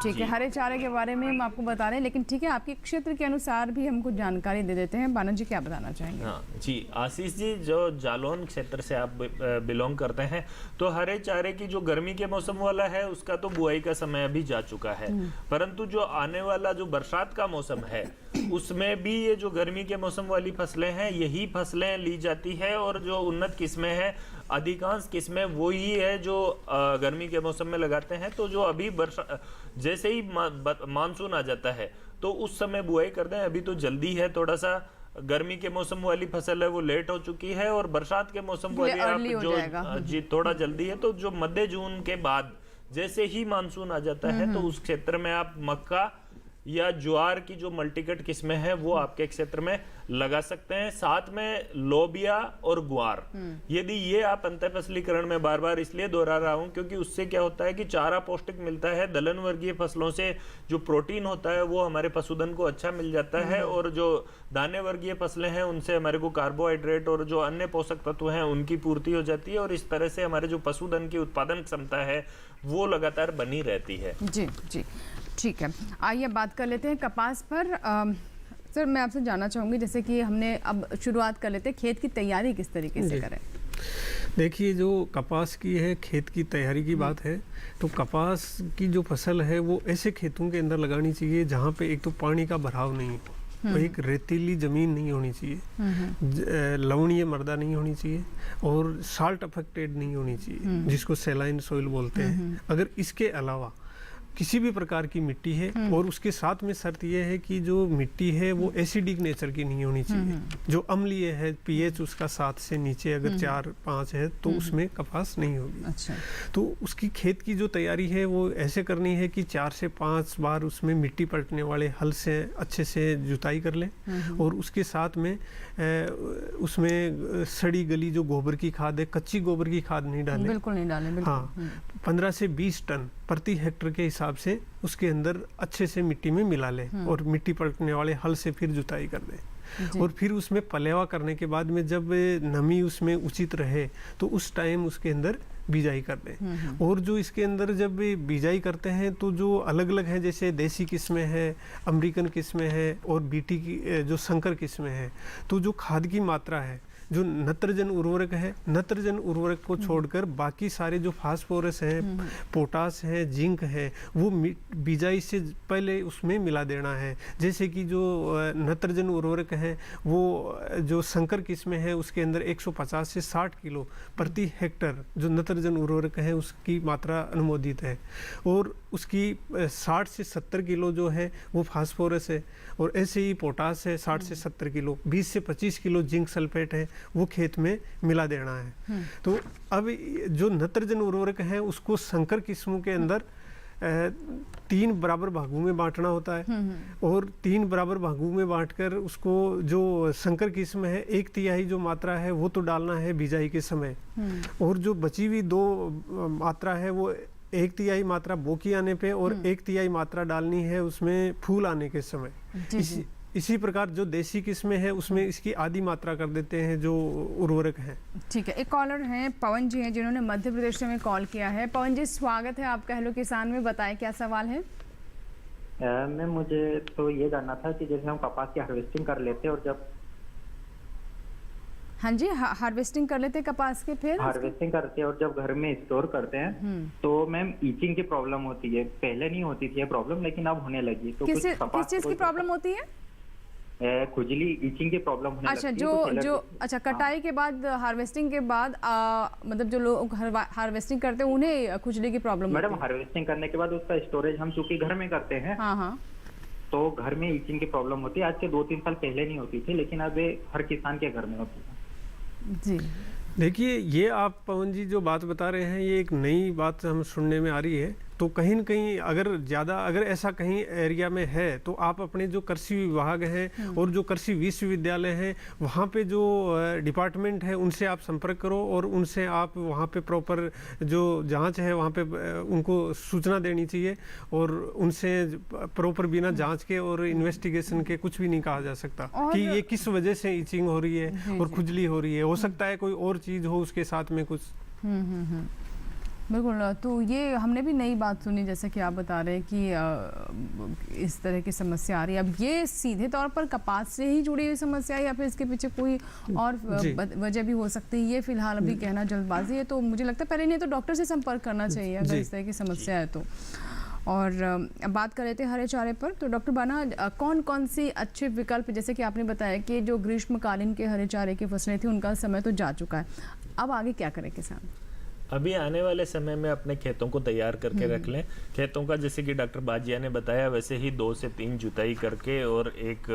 ठीक है, हरे चारे के बारे में हम आपको बता रहे हैं, लेकिन ठीक है आपके क्षेत्र के अनुसार भी हम कुछ जानकारी दे देते हैं। बानन जी क्या बताना चाहेंगे? हाँ जी, आशीष जी, जो जालौन क्षेत्र से आप बिलोंग करते हैं, तो हरे चारे की जो गर्मी के मौसम वाला है उसका तो बुआई का समय अभी जा चुका है, परंतु जो आने वाला जो बरसात का मौसम है उसमें भी ये जो गर्मी के मौसम वाली फसलें हैं यही फसलें ली जाती है, और जो उन्नत किस्में हैं अधिकांश किस्में वो ही है जो गर्मी के मौसम में लगाते हैं। तो जो अभी जैसे ही मानसून आ जाता है तो उस समय बुआई करते हैं। अभी तो जल्दी है, थोड़ा सा गर्मी के मौसम वाली फसल है वो लेट हो चुकी है, और बरसात के मौसम वाली आप जो जी थोड़ा जल्दी है। तो जो मध्य जून के बाद जैसे ही मानसून आ जाता है तो उस क्षेत्र में आप मक्का या ज्वार की जो मल्टीकट किस्में हैं वो आपके क्षेत्र में लगा सकते हैं। साथ में लोबिया और ग्वार, यदि ये आप अंतर फसलीकरण में बार बार इसलिए दोहरा रहा हूं क्योंकि उससे क्या होता है कि चारा पौष्टिक मिलता है, दलहन वर्गीय फसलों से जो प्रोटीन होता है वो हमारे पशुधन को अच्छा मिल जाता है, और जो दाने वर्गीय फसलें हैं उनसे हमारे को कार्बोहाइड्रेट और जो अन्य पोषक तत्व हैं उनकी पूर्ति हो जाती है, और इस तरह से हमारे जो पशुधन की उत्पादन क्षमता है वो लगातार बनी रहती है। जी जी, ठीक है, आइए बात कर लेते हैं कपास पर। सर मैं आपसे जानना चाहूँगी, जैसे कि हमने अब शुरुआत कर लेते हैं, खेत की तैयारी किस तरीके से करें? देखिए, जो कपास की है खेत की तैयारी की बात है, तो कपास की जो फसल है वो ऐसे खेतों के अंदर लगानी चाहिए जहाँ पे एक तो पानी का भराव नहीं हो, तो एक रेतीली ज़मीन नहीं होनी चाहिए, लवणीय मृदा नहीं होनी चाहिए, और साल्ट अफेक्टेड नहीं होनी चाहिए, जिसको सैलाइन सॉइल बोलते हैं। अगर इसके अलावा किसी भी प्रकार की मिट्टी है, और उसके साथ में शर्त यह है कि जो मिट्टी है वो एसिडिक नेचर की नहीं होनी चाहिए, जो अम्लीय है, पीएच उसका 7 से नीचे अगर 4-5 है तो उसमें कपास नहीं होगी। अच्छा। तो उसकी खेत की जो तैयारी है वो ऐसे करनी है कि 4 से 5 बार उसमें मिट्टी पलटने वाले हल से अच्छे से जुताई कर लें, और उसके साथ में उसमें सड़ी गली जो गोबर की खाद है, कच्ची गोबर की खाद नहीं डालें, बिल्कुल नहीं डालें, बिल्कुल। हाँ, 15 से 20 टन प्रति हेक्टर के हिसाब से उसके अंदर अच्छे से मिट्टी में मिला लें, और मिट्टी पलटने वाले हल से फिर जुताई कर दें, और फिर उसमें पलेवा करने के बाद में जब नमी उसमें उचित रहे तो उस टाइम उसके अंदर बिजाई कर दें। और जो इसके अंदर जब बिजाई करते हैं तो जो अलग अलग हैं, जैसे देसी किस्में हैं, अमेरिकन किस्में हैं, और बीटी की जो संकर किस्में हैं, तो जो खाद की मात्रा है, जो नत्रजन उर्वरक है, नत्रजन उर्वरक को छोड़कर बाकी सारे जो फास्फोरस है, पोटास है, जिंक है, वो बिजाई से पहले उसमें मिला देना है। जैसे कि जो नत्रजन उर्वरक है वो जो संकर किस्में है उसके अंदर 150 से 60 किलो प्रति हेक्टर जो नत्रजन उर्वरक है उसकी मात्रा अनुमोदित है, और उसकी 60 से 70 किलो जो है वो फास्फोरस है, और ऐसे ही पोटास है 60 से 70 किलो, 20 से 25 किलो जिंक सल्फेट है, वो खेत में मिला देना है। तो अब जो नत्रजन उर्वरक है उसको संकर किस्मों के अंदर 3 बराबर भागों में बांटना होता है, और 3 बराबर भागों में बांटकर उसको जो संकर किस्म है 1/3 जो मात्रा है वो तो डालना है बिजाई के समय, और जो बची हुई 2 मात्रा है वो 1/3 मात्रा बोकी आने पे और 1/3 मात्रा डालनी है उसमें फूल आने के समय। इसी प्रकार जो देसी किस्में हैं उसमें इसकी आधी मात्रा कर देते हैं जो उर्वरक है। ठीक है, एक कॉलर हैं पवन जी हैं जिन्होंने मध्य प्रदेश से हमें कॉल किया है। पवन जी स्वागत है आपका हेलो किसान में, बताएं क्या सवाल है? मैम मुझे तो ये जानना था कि जैसे हम कपास की हार्वेस्टिंग कर लेते हैं और जब हाँ जी हार्वेस्टिंग कर लेते हैं कपास के, फिर हार्वेस्टिंग करते हैं और जब घर में स्टोर करते हैं तो मैम ईचिंग की प्रॉब्लम होती है। पहले नहीं होती थी ये प्रॉब्लम, लेकिन अब होने लगी। तो किस चीज की प्रॉब्लम होती है? खुजली ईचिंग की प्रॉब्लम होने अच्छा लगती है। जो अच्छा कटाई के बाद हार्वेस्टिंग के बाद मतलब जो लोग हार्वेस्टिंग करते हैं उन्हें खुजली की प्रॉब्लम होती है? मैडम हार्वेस्टिंग करने के बाद उसका स्टोरेज हम चूंकि घर में करते हैं, हाँ, तो घर में ईचिंग की प्रॉब्लम होती है। आज से 2-3 साल पहले नहीं होती थी, लेकिन अब हर किसान के घर में होती है। जी देखिए, ये आप पवन जी जो बात बता रहे हैं ये एक नई बात हम सुनने में आ रही है। तो कहीं न कहीं अगर ऐसा कहीं एरिया में है तो आप अपने जो कृषि विभाग हैं और जो कृषि विश्वविद्यालय हैं वहाँ पे जो डिपार्टमेंट है उनसे आप संपर्क करो, और उनसे आप वहाँ पे प्रॉपर जो जांच है वहाँ पे उनको सूचना देनी चाहिए, और उनसे प्रॉपर बिना जांच के और इन्वेस्टिगेशन के कुछ भी नहीं कहा जा सकता कि ये किस वजह से ईचिंग हो रही है और खुजली हो रही है। हो सकता है कोई और चीज़ हो उसके साथ में कुछ। बिल्कुल। तो ये हमने भी नई बात सुनी, जैसे कि आप बता रहे हैं कि इस तरह की समस्या आ रही है। अब ये सीधे तौर पर कपास से ही जुड़ी हुई समस्या है या फिर इसके पीछे कोई और वजह भी हो सकती है? ये फिलहाल अभी कहना जल्दबाजी है, तो मुझे लगता है पहले नहीं तो डॉक्टर से संपर्क करना चाहिए अगर इस तरह की समस्या है तो। और अब बात कर रहे थे हरे चारे पर, तो डॉक्टर बाना कौन कौन सी अच्छे विकल्प, जैसे कि आपने बताया कि जो ग्रीष्मकालीन के हरे चारे की फसलें थी उनका समय तो जा चुका है, अब आगे क्या करें किसान? अभी आने वाले समय में अपने खेतों को तैयार करके रख लें। खेतों का जैसे कि डॉक्टर बाजिया ने बताया वैसे ही 2 से 3 जुताई करके और एक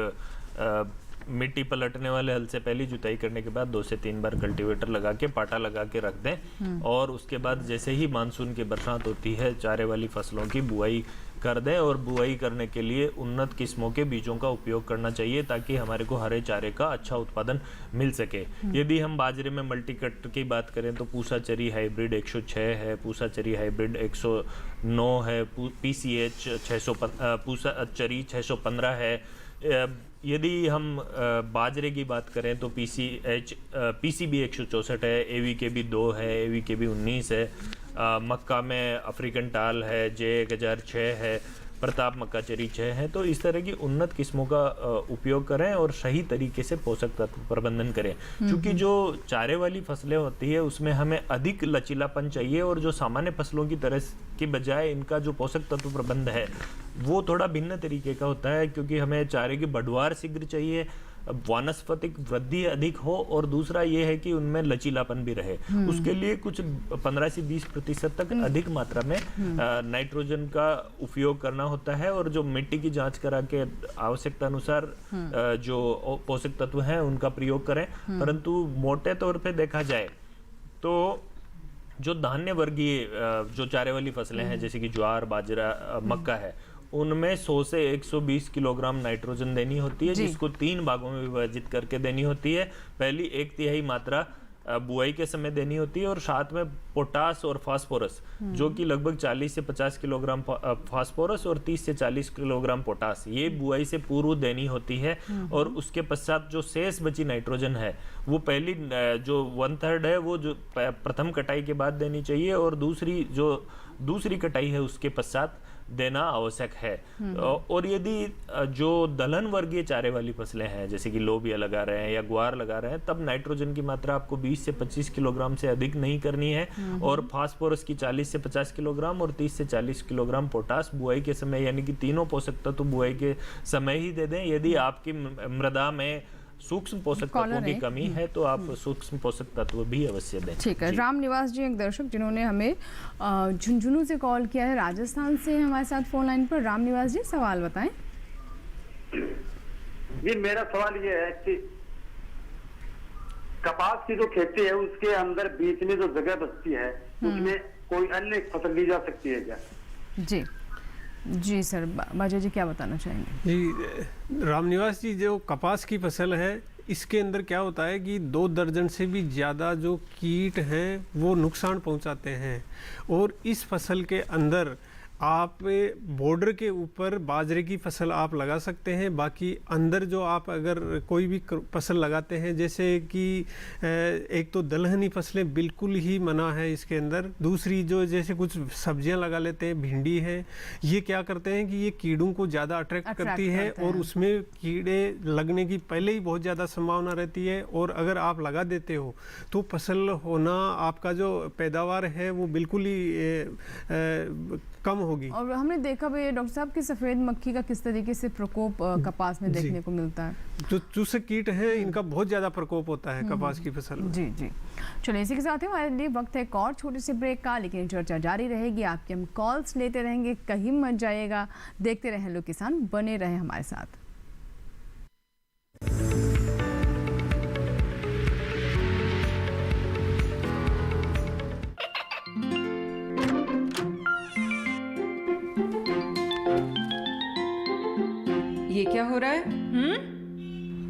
मिट्टी पलटने वाले हल से पहली जुताई करने के बाद 2 से 3 बार कल्टीवेटर लगा के पाटा लगा के रख दें और उसके बाद जैसे ही मानसून की बरसात होती है चारे वाली फसलों की बुआई कर दें। और बुआई करने के लिए उन्नत किस्मों के बीजों का उपयोग करना चाहिए ताकि हमारे को हरे चारे का अच्छा उत्पादन मिल सके। यदि हम बाजरे में मल्टीकट की बात करें तो पूसा चरी हाइब्रिड 106 है, पूसा चरी हाइब्रिड 109 है, PCH 600, पूसा चरी 615 है। यदि हम बाजरे की बात करें तो PCB 164 है, AVKB 2 है, AVKB 19 है। मक्का में अफ्रीकन टाल है, J1006 है, प्रताप मक्का चरी 6 है। तो इस तरह की उन्नत किस्मों का उपयोग करें और सही तरीके से पोषक तत्व प्रबंधन करें, क्योंकि जो चारे वाली फसलें होती है उसमें हमें अधिक लचीलापन चाहिए और जो सामान्य फसलों की तरह की बजाय इनका जो पोषक तत्व प्रबंध है वो थोड़ा भिन्न तरीके का होता है, क्योंकि हमें चारे की बढ़वार शीघ्र चाहिए, वानस्पतिक वृद्धि अधिक हो और दूसरा ये है कि उनमें लचीलापन भी रहे। उसके लिए कुछ 15 से 20% तक अधिक मात्रा में नाइट्रोजन का उपयोग करना होता है और जो मिट्टी की जांच करा के आवश्यकता अनुसार जो पोषक तत्व हैं उनका प्रयोग करें। परंतु मोटे तौर पे देखा जाए तो जो धान्य वर्गीय जो चारे वाली फसलें हैं जैसे कि ज्वार, बाजरा, मक्का है, उनमें 100 से 120 किलोग्राम नाइट्रोजन देनी होती है, जिसको 3 भागों में विभाजित करके देनी होती है। पहली 1/3 मात्रा बुआई के समय देनी होती है और साथ में पोटास और फास्फोरस, जो कि लगभग 40 से 50 किलोग्राम फास्फोरस और 30 से 40 किलोग्राम पोटास, ये बुआई से पूर्व देनी होती है। और उसके पश्चात जो शेष बची नाइट्रोजन है वो पहली जो 1/3 है वो जो प्रथम कटाई के बाद देनी चाहिए और दूसरी कटाई है उसके पश्चात देना आवश्यक है। और यदि जो दलहन वर्गीय चारे वाली फसलें हैं जैसे कि लोबिया लगा रहे हैं या ग्वार लगा रहे हैं, तब नाइट्रोजन की मात्रा आपको 20 से 25 किलोग्राम से अधिक नहीं करनी है और फास्फोरस की 40 से 50 किलोग्राम और 30 से 40 किलोग्राम पोटास बुआई के समय, यानी कि तीनों पोषक तत्व बुआई के समय ही दे दें। यदि आपकी मृदा में सूक्ष्म पोषक तत्वों की कमी है तो आप सूक्ष्म पोषक तत्व भी अवश्य दें। ठीक है। राम निवास जी एक दर्शक जिन्होंने हमें झुंझुनू से कॉल किया है, राजस्थान से हमारे साथ फोन लाइन पर। राम निवास जी सवाल बताएं। जी मेरा सवाल ये है कि कपास की जो खेती है उसके अंदर बीच में जो जगह बचती है उसमें कोई अन्य फसल ली जा सकती है क्या? जी सर, बाजा जी क्या बताना चाहेंगे? जी रामनिवास जी, जो कपास की फसल है इसके अंदर क्या होता है कि 2 दर्जन से भी ज़्यादा जो कीट हैं वो नुकसान पहुंचाते हैं और इस फसल के अंदर आप बॉर्डर के ऊपर बाजरे की फसल आप लगा सकते हैं। बाकी अंदर जो आप अगर कोई भी फसल लगाते हैं, जैसे कि एक तो दलहनी फसलें बिल्कुल ही मना है इसके अंदर। दूसरी जो जैसे कुछ सब्जियां लगा लेते हैं, भिंडी है, ये क्या करते हैं कि ये कीड़ों को ज़्यादा अट्रैक्ट करती है और उसमें कीड़े लगने की पहले ही बहुत ज़्यादा संभावना रहती है और अगर आप लगा देते हो तो फसल होना, आपका जो पैदावार है वो बिल्कुल ही कम होगी। और हमने देखा भी डॉक्टर साहब कि सफेद मक्खी का किस तरीके से प्रकोप कपास में देखने को मिलता है। जो चूसक कीट है इनका बहुत ज्यादा प्रकोप होता है कपास की फसल में। जी चलिए, इसी के साथ हमारे लिए वक्त है एक और छोटे से ब्रेक का, लेकिन चर्चा जारी रहेगी। आपके हम कॉल्स लेते रहेंगे, कहीं मत जाइएगा। देखते रहें हेलो किसान, बने रहें हमारे साथ। ये क्या हो रहा है?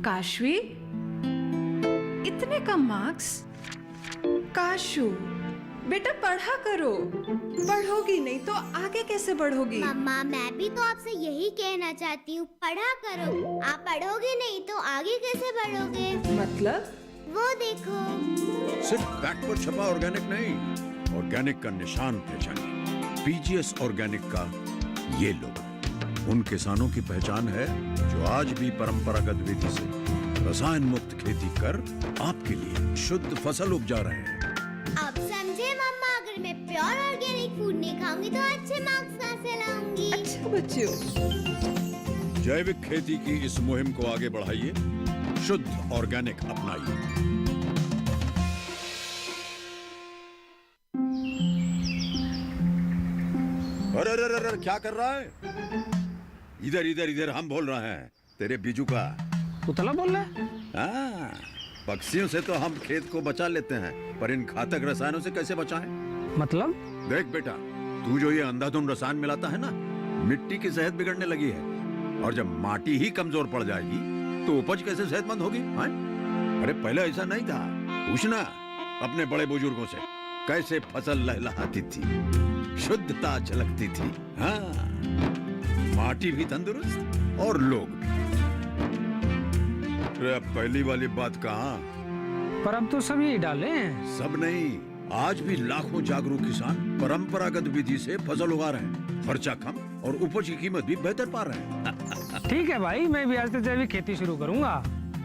काशवी, इतने कम मार्क्स? काशू बेटा पढ़ा करो, पढ़ोगी नहीं तो आगे कैसे बढ़ोगी? मम्मा मैं भी तो आपसे यही कहना चाहती हूँ, पढ़ा करो। आप पढ़ोगे नहीं तो आगे कैसे बढ़ोगे? मतलब? वो देखो, सिर्फ बैक पर छपा ऑर्गेनिक नहीं, ऑर्गेनिक का निशान पहचानिए। पीजीएस ऑर्गेनिक का ये लोगो उन किसानों की पहचान है जो आज भी परंपरागत विधि से रसायन मुक्त खेती कर आपके लिए शुद्ध फसल उपजा रहे हैं। अब समझे मम्मा, अगर मैं प्योर ऑर्गेनिक फूड नहीं खाऊंगी तो अच्छे मार्क्स कहाँ से लाऊंगी? अच्छा बच्चों, जैविक खेती की इस मुहिम को आगे बढ़ाइए, शुद्ध ऑर्गेनिक अपनाइए। अरे अरे अरे क्या कर रहा है? इधर इधर इधर, हम बोल रहे हैं तेरे बीजू का। उतला बोल रहा है? हाँ, पक्षियों से तो हम खेत को बचा लेते हैं, पर इन घातक रसायनों से कैसे बचाएं? मतलब? देख बेटा, तू जो ये अंधाधुंध रसायन मिलाता है ना, मिट्टी की सेहत बिगड़ने लगी है। और जब माटी ही कमजोर पड़ जाएगी तो उपज कैसे सेहतमंद होगी? हाँ? अरे पहले ऐसा नहीं था। पूछना अपने बड़े बुजुर्गों से, कैसे फसल लहलहाती थी, शुद्धता झलकती थी। हाँ, माटी भी तंदुरुस्त और लोग भी। अरे पहली वाली बात कहाँ? पर अब तो सभी डाले हैं। सब नहीं, आज भी लाखों जागरूक किसान परंपरागत विधि से फसल उगा रहे हैं। खर्चा कम और उपज की कीमत भी बेहतर पा रहे हैं। ठीक है भाई, मैं भी आज से जैविक खेती शुरू करूंगा।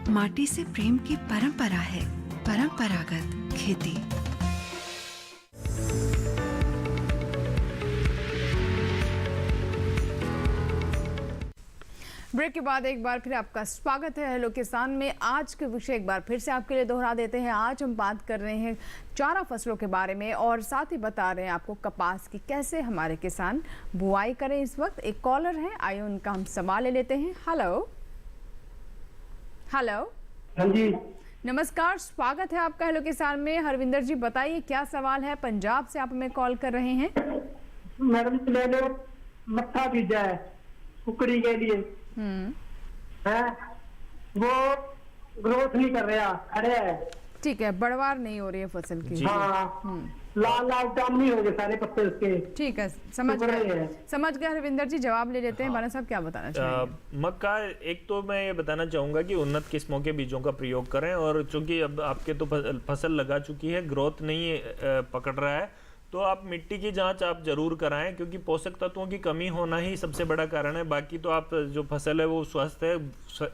माटी से प्रेम की परंपरा है परंपरागत खेती। ब्रेक के बाद एक बार फिर आपका स्वागत है हेलो किसान में। आज के विषय एक बार फिर से आपके लिए दोहरा देते हैं। आज हम बात कर रहे हैं चारा फसलों के बारे में और साथ ही बता रहे हैं आपको कपास की कैसे हमारे किसान बुआई करें। इस वक्त एक कॉलर है, आइए उनका हम सवाल ले लेते हैं। Hello hello. हाँ जी, नमस्कार, स्वागत है आपका हेलो किसान में। हरविंदर जी बताइए क्या सवाल है? पंजाब से आप हमें कॉल कर रहे हैं। मैडम मैंने मक्का बीजा है कुकड़ी के लिए, है वो ग्रोथ नहीं कर रहा, खड़े है। ठीक है, बढ़वार नहीं हो रही है फसल की। हाँ, लाल लाल जामुनी हो गए सारे पत्ते उसके। ठीक है, समझ गए हरविंदर जी, जवाब ले लेते हैं। बाला साहब क्या बताना चाहेंगे? मक्का, एक तो मैं ये बताना चाहूंगा कि उन्नत किस्मों के बीजों का प्रयोग करें। और चूंकि अब आपके तो फसल लगा चुकी है, ग्रोथ नहीं पकड़ रहा है, तो आप मिट्टी की जांच आप जरूर कराएं, क्योंकि पोषक तत्वों की कमी होना ही सबसे बड़ा कारण है। बाकी तो आप जो फसल है वो स्वस्थ है,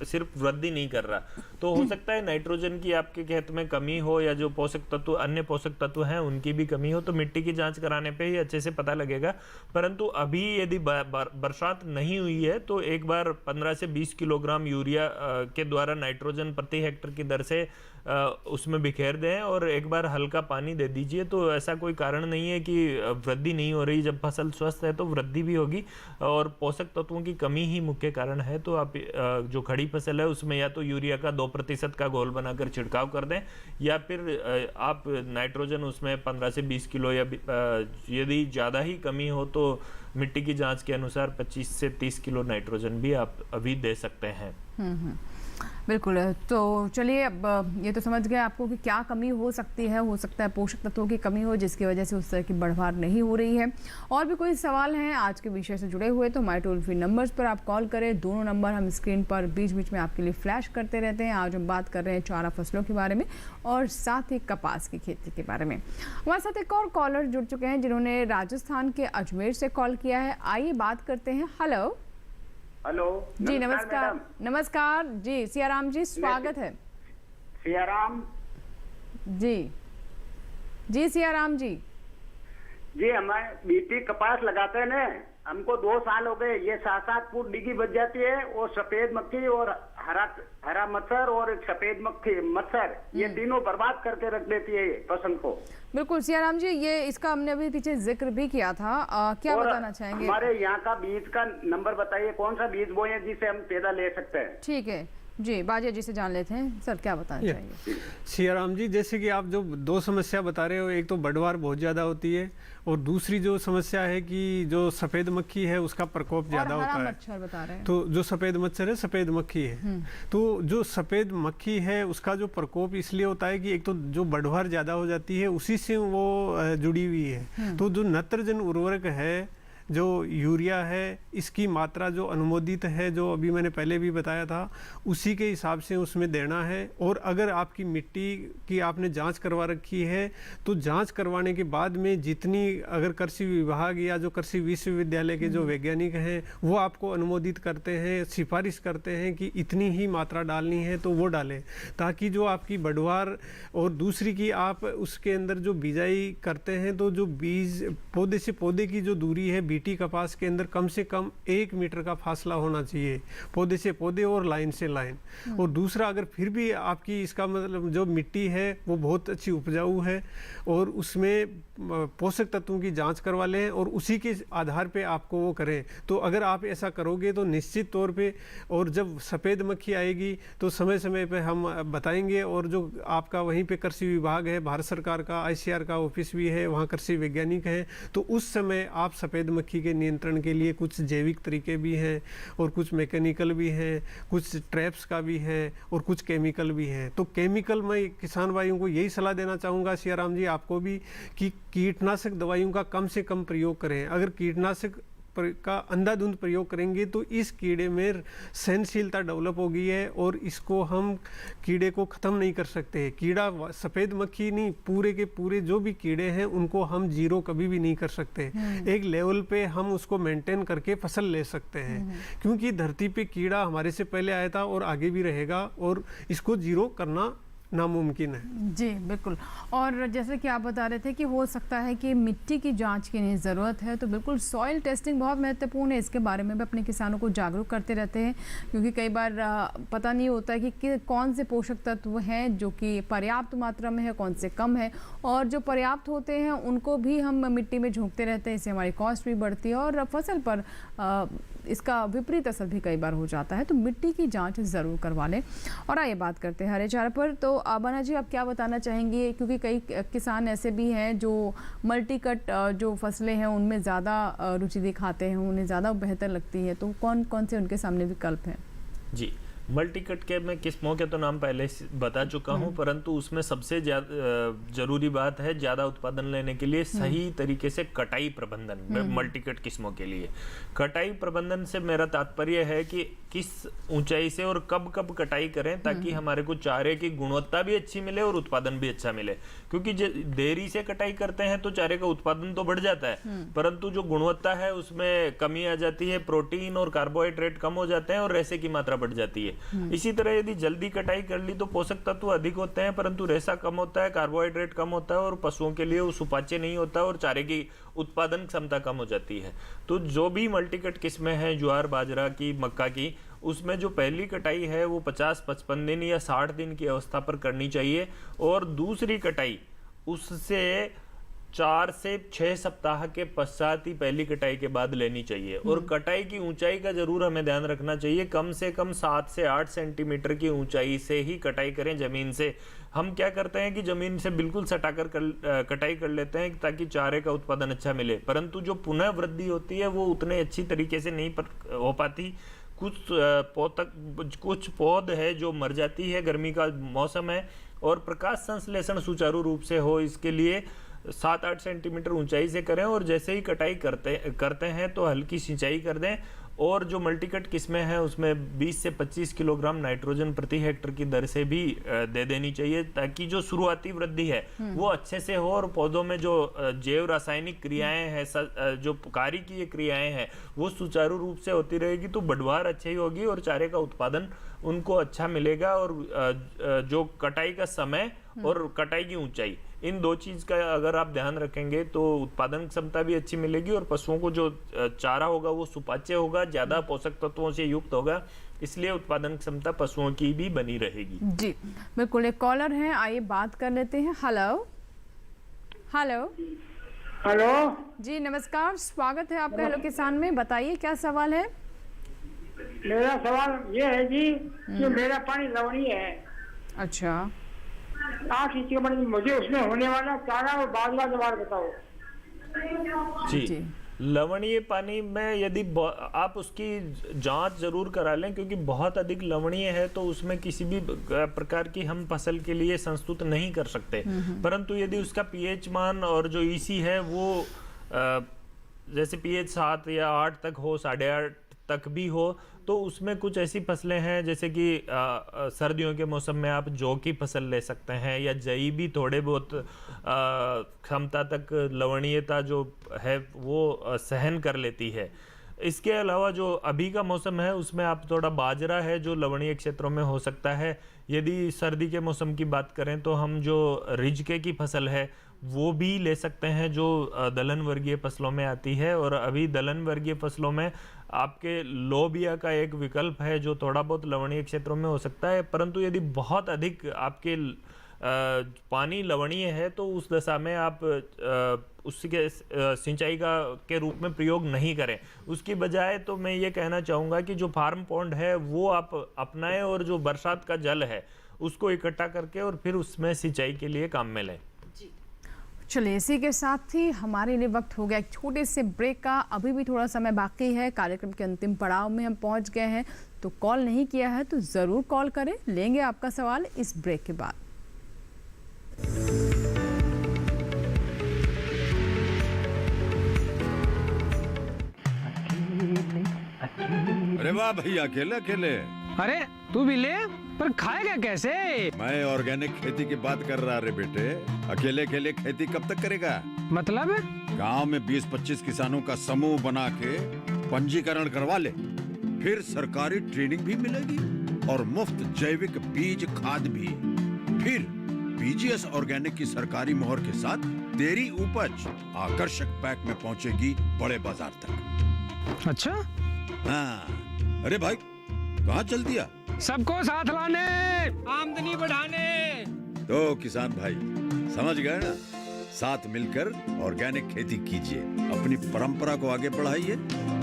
सिर्फ वृद्धि नहीं कर रहा। तो हो सकता है नाइट्रोजन की आपके खेत में कमी हो, या जो पोषक तत्व अन्य पोषक तत्व हैं उनकी भी कमी हो, तो मिट्टी की जांच कराने पे ही अच्छे से पता लगेगा। परंतु अभी यदि बरसात नहीं हुई है तो एक बार 15 से 20 किलोग्राम यूरिया के द्वारा नाइट्रोजन प्रति हेक्टर की दर से उसमें बिखेर दें और एक बार हल्का पानी दे दीजिए। तो ऐसा कोई कारण नहीं है कि वृद्धि नहीं हो रही। जब फसल स्वस्थ है तो वृद्धि भी होगी, और पोषक तत्वों की कमी ही मुख्य कारण है। तो आप जो खड़ी फसल है उसमें या तो यूरिया का 2% का घोल बनाकर छिड़काव कर दें, या फिर आप नाइट्रोजन उसमें 15 से 20 किलो, या यदि ज़्यादा ही कमी हो तो मिट्टी की जांच के अनुसार 25 से 30 किलो नाइट्रोजन भी आप अभी दे सकते हैं। बिल्कुल। तो चलिए, अब ये तो समझ गए आपको कि क्या कमी हो सकती है। हो सकता है पोषक तत्वों की कमी हो जिसकी वजह से उस तरह की बढ़वार नहीं हो रही है। और भी कोई सवाल हैं आज के विषय से जुड़े हुए तो हमारे टोल फ्री नंबर्स पर आप कॉल करें। दोनों नंबर हम स्क्रीन पर बीच बीच में आपके लिए फ्लैश करते रहते हैं। आज हम बात कर रहे हैं चारा फसलों के बारे में और साथ ही कपास की खेती के बारे में। हमारे साथ एक और कॉलर जुड़ चुके हैं जिन्होंने राजस्थान के अजमेर से कॉल किया है। आइए बात करते हैं। हेलो हेलो जी, नमस्कार। नमस्कार जी, सियाराम जी, स्वागत है। सियाराम जी सियाराम जी। जी, हमारे बीटी कपास लगाते हैं ना, हमको 2 साल हो गए। ये 7-7 फुट डिगी बच जाती है, और सफेद मक्खी और हरा मच्छर और सफेद मच्छर, ये तीनों बर्बाद करके रख देती है फसल को। बिल्कुल सियाराम जी, ये इसका हमने अभी पीछे जिक्र भी किया था। क्या बताना चाहेंगे? हमारे यहाँ का बीज का नंबर बताइए, कौन सा बीज बोए जिससे हम पैदा ले सकते हैं? ठीक है जी, बाजिया जी से जान लेते हैं। सर क्या बताना चाहेंगे? सियाराम जी, जैसे कि आप जो 2 समस्या बता रहे हो, एक तो बढ़वार बहुत ज़्यादा होती है और दूसरी जो समस्या है कि जो सफ़ेद मक्खी है उसका प्रकोप ज़्यादा होता है। मच्छर बता रहे हैं। तो जो सफ़ेद मच्छर है, सफ़ेद मक्खी है। तो जो सफ़ेद मक्खी है उसका जो प्रकोप इसलिए होता है कि एक तो जो बढ़वार ज़्यादा हो जाती है उसी से वो जुड़ी हुई है। तो जो नत्रजन उर्वरक है जो यूरिया है इसकी मात्रा जो अनुमोदित है, जो अभी मैंने पहले भी बताया था, उसी के हिसाब से उसमें देना है। और अगर आपकी मिट्टी की आपने जांच करवा रखी है तो जांच करवाने के बाद में जितनी, अगर कृषि विभाग या जो कृषि विश्वविद्यालय के जो वैज्ञानिक हैं वो आपको अनुमोदित करते हैं, सिफारिश करते हैं कि इतनी ही मात्रा डालनी है तो वो डालें, ताकि जो आपकी बढ़वार, और दूसरी की आप उसके अंदर जो बिजाई करते हैं तो जो बीज पौधे से पौधे की जो दूरी है बीटी कपास के अंदर कम से कम 1 मीटर का फासला होना चाहिए, पौधे से पौधे और लाइन से लाइन। और दूसरा, अगर फिर भी आपकी इसका मतलब जो मिट्टी है वो बहुत अच्छी उपजाऊ है और उसमें पोषक तत्वों की जांच करवा लें और उसी के आधार पे आपको वो करें। तो अगर आप ऐसा करोगे तो निश्चित तौर पे, और जब सफ़ेद मक्खी आएगी तो समय समय पे हम बताएंगे, और जो आपका वहीं पे कृषि विभाग है, भारत सरकार का ICR का ऑफिस भी है, वहाँ कृषि वैज्ञानिक हैं, तो उस समय आप सफ़ेद मक्खी के नियंत्रण के लिए कुछ जैविक तरीके भी हैं और कुछ मैकेनिकल भी हैं, कुछ ट्रैप्स का भी है और कुछ केमिकल भी हैं। तो केमिकल, मैं किसान भाइयों को यही सलाह देना चाहूँगा, सियाराम जी आपको भी, कि कीटनाशक दवाइयों का कम से कम प्रयोग करें। अगर कीटनाशक का अंधाधुंध प्रयोग करेंगे तो इस कीड़े में सहनशीलता डेवलप हो गई है और इसको हम कीड़े को ख़त्म नहीं कर सकते। कीड़ा सफ़ेद मक्खी नहीं, पूरे के पूरे जो भी कीड़े हैं उनको हम जीरो कभी भी नहीं कर सकते। एक लेवल पे हम उसको मेंटेन करके फसल ले सकते हैं, क्योंकि धरती पे कीड़ा हमारे से पहले आया था और आगे भी रहेगा और इसको जीरो करना नामुमकिन है। जी बिल्कुल। और जैसे कि आप बता रहे थे कि हो सकता है कि मिट्टी की जांच की नहीं ज़रूरत है, तो बिल्कुल सॉइल टेस्टिंग बहुत महत्वपूर्ण है। इसके बारे में भी अपने किसानों को जागरूक करते रहते हैं, क्योंकि कई बार पता नहीं होता है कि कौन से पोषक तत्व हैं जो कि पर्याप्त मात्रा में है, कौन से कम है, और जो पर्याप्त होते हैं उनको भी हम मिट्टी में झोंकते रहते हैं। इससे हमारी कॉस्ट भी बढ़ती है और फसल पर इसका विपरीत असर भी कई बार हो जाता है। तो मिट्टी की जांच ज़रूर करवा लें। और आइए बात करते हैं हरे चारे पर। तो बना जी, आप क्या बताना चाहेंगे, क्योंकि कई किसान ऐसे भी हैं जो मल्टी कट जो फसलें हैं उनमें ज़्यादा रुचि दिखाते हैं, उन्हें ज़्यादा बेहतर लगती है, तो कौन कौन से उनके सामने विकल्प हैं? जी, मल्टी कट के मैं किस्मों के तो नाम पहले बता चुका हूं, परंतु उसमें सबसे जरूरी बात है ज़्यादा उत्पादन लेने के लिए सही तरीके से कटाई प्रबंधन। मल्टी कट किस्मों के लिए कटाई प्रबंधन से मेरा तात्पर्य है कि किस ऊंचाई से और कब कब कटाई करें, ताकि हमारे को चारे की गुणवत्ता भी अच्छी मिले और उत्पादन भी अच्छा मिले। क्योंकि देरी से कटाई करते हैं तो चारे का उत्पादन तो बढ़ जाता है, परंतु जो गुणवत्ता है उसमें कमी आ जाती है, प्रोटीन और कार्बोहाइड्रेट कम हो जाते हैं और रेशे की मात्रा बढ़ जाती है। इसी तरह यदि जल्दी कटाई कर ली तो पोषक तत्व अधिक होते हैं, परंतु रेशा कम होता है, कार्बोहाइड्रेट कम होता है और पशुओं के लिए वो सुपाच्य नहीं होता और चारे की उत्पादन क्षमता कम हो जाती है। तो जो भी मल्टीकट किस्में हैं, ज्वार, बाजरा की, मक्का की, उसमें जो पहली कटाई है वो 50-55 दिन या 60 दिन की अवस्था पर करनी चाहिए और दूसरी कटाई उससे 4 से 6 सप्ताह के पश्चात ही पहली कटाई के बाद लेनी चाहिए। और कटाई की ऊंचाई का जरूर हमें ध्यान रखना चाहिए, कम से कम 7 से 8 सेंटीमीटर की ऊंचाई से ही कटाई करें जमीन से। हम क्या करते हैं कि जमीन से बिल्कुल सटाकर कटाई कर लेते हैं ताकि चारे का उत्पादन अच्छा मिले, परंतु जो पुनः वृद्धि होती है वो उतने अच्छी तरीके से नहीं हो पाती। कुछ पौध है जो मर जाती है, गर्मी का मौसम है और प्रकाश संश्लेषण सुचारू रूप से हो, इसके लिए 7-8 सेंटीमीटर ऊंचाई से करें और जैसे ही कटाई करते हैं तो हल्की सिंचाई कर दें। और जो मल्टीकट किस्में हैं उसमें 20 से 25 किलोग्राम नाइट्रोजन प्रति हेक्टर की दर से भी दे देनी चाहिए, ताकि जो शुरुआती वृद्धि है वो अच्छे से हो और पौधों में जो जैव रासायनिक क्रियाएं हैं, जो कार्यकीय क्रियाएं हैं वो सुचारू रूप से होती रहेगी, तो बढ़वार अच्छी होगी और चारे का उत्पादन उनको अच्छा मिलेगा। और जो कटाई का समय और कटाई की ऊंचाई, इन दो चीज का अगर आप ध्यान रखेंगे तो उत्पादन क्षमता भी अच्छी मिलेगी और पशुओं को जो चारा होगा वो सुपाच्य होगा, ज्यादा पोषक तत्वों से युक्त होगा, इसलिए उत्पादन क्षमता पशुओं की भी बनी रहेगी। जी बिल्कुल। एक कॉलर है, आइए बात कर लेते हैं। हेलो हेलो हेलो जी नमस्कार, स्वागत है आपका हेलो किसान में। बताइए क्या सवाल है? मेरा सवाल ये है जी कि मेरा पानी लवणीय है। अच्छा, 8 इंच का पानी, मुझे उसमें होने वाला चारा और बाजरा के बारे बताओ। जी, लवणीय पानी में यदि आप उसकी जांच जरूर करा लें, क्योंकि बहुत अधिक लवणीय है तो उसमें किसी भी प्रकार की हम फसल के लिए संस्तुत नहीं कर सकते। परंतु यदि उसका पीएच मान और जो ईसी है वो जैसे pH 7 या 8 तक हो, 8.5 तक भी हो, तो उसमें कुछ ऐसी फसलें हैं जैसे कि सर्दियों के मौसम में आप जौ की फसल ले सकते हैं, या जई भी थोड़े बहुत क्षमता तक लवणीयता जो है वो सहन कर लेती है। इसके अलावा जो अभी का मौसम है उसमें आप थोड़ा बाजरा है जो लवणीय क्षेत्रों में हो सकता है। यदि सर्दी के मौसम की बात करें तो हम जो रिजके की फसल है वो भी ले सकते हैं जो दलहन वर्गीय फसलों में आती है। और अभी दलहन वर्गीय फसलों में आपके लोबिया का एक विकल्प है जो थोड़ा बहुत लवणीय क्षेत्रों में हो सकता है, परंतु यदि बहुत अधिक आपके पानी लवणीय है तो उस दशा में आप उसके सिंचाई का के रूप में प्रयोग नहीं करें। उसकी बजाय तो मैं ये कहना चाहूँगा कि जो फार्म पॉन्ड है वो आप अपनाएं और जो बरसात का जल है उसको इकट्ठा करके और फिर उसमें सिंचाई के लिए काम में लें। चलिए, इसी के साथ ही हमारे लिए वक्त हो गया एक छोटे से ब्रेक का। अभी भी थोड़ा समय बाकी है, कार्यक्रम के अंतिम पड़ाव में हम पहुंच गए हैं। तो कॉल नहीं किया है तो ज़रूर कॉल करें, लेंगे आपका सवाल इस ब्रेक के बाद। अरे वाह भैया, अकेले अकेले। अरे तू भी ले, पर खाएगा कैसे? मैं ऑर्गेनिक खेती की बात कर रहा रे बेटे। अकेले अकेले खेती कब तक करेगा? मतलब गांव में 20-25 किसानों का समूह बना के पंजीकरण करवा ले, फिर सरकारी ट्रेनिंग भी मिलेगी और मुफ्त जैविक बीज खाद भी। फिर बीजीएस ऑर्गेनिक की सरकारी मोहर के साथ तेरी उपज आकर्षक पैक में पहुंचेगी बड़े बाजार तक। अच्छा? हाँ। अरे भाई कहाँ चल दिया? सबको साथ लाने, आमदनी बढ़ाने। तो किसान भाई समझ गए ना? साथ मिलकर ऑर्गेनिक खेती कीजिए, अपनी परंपरा को आगे बढ़ाइए,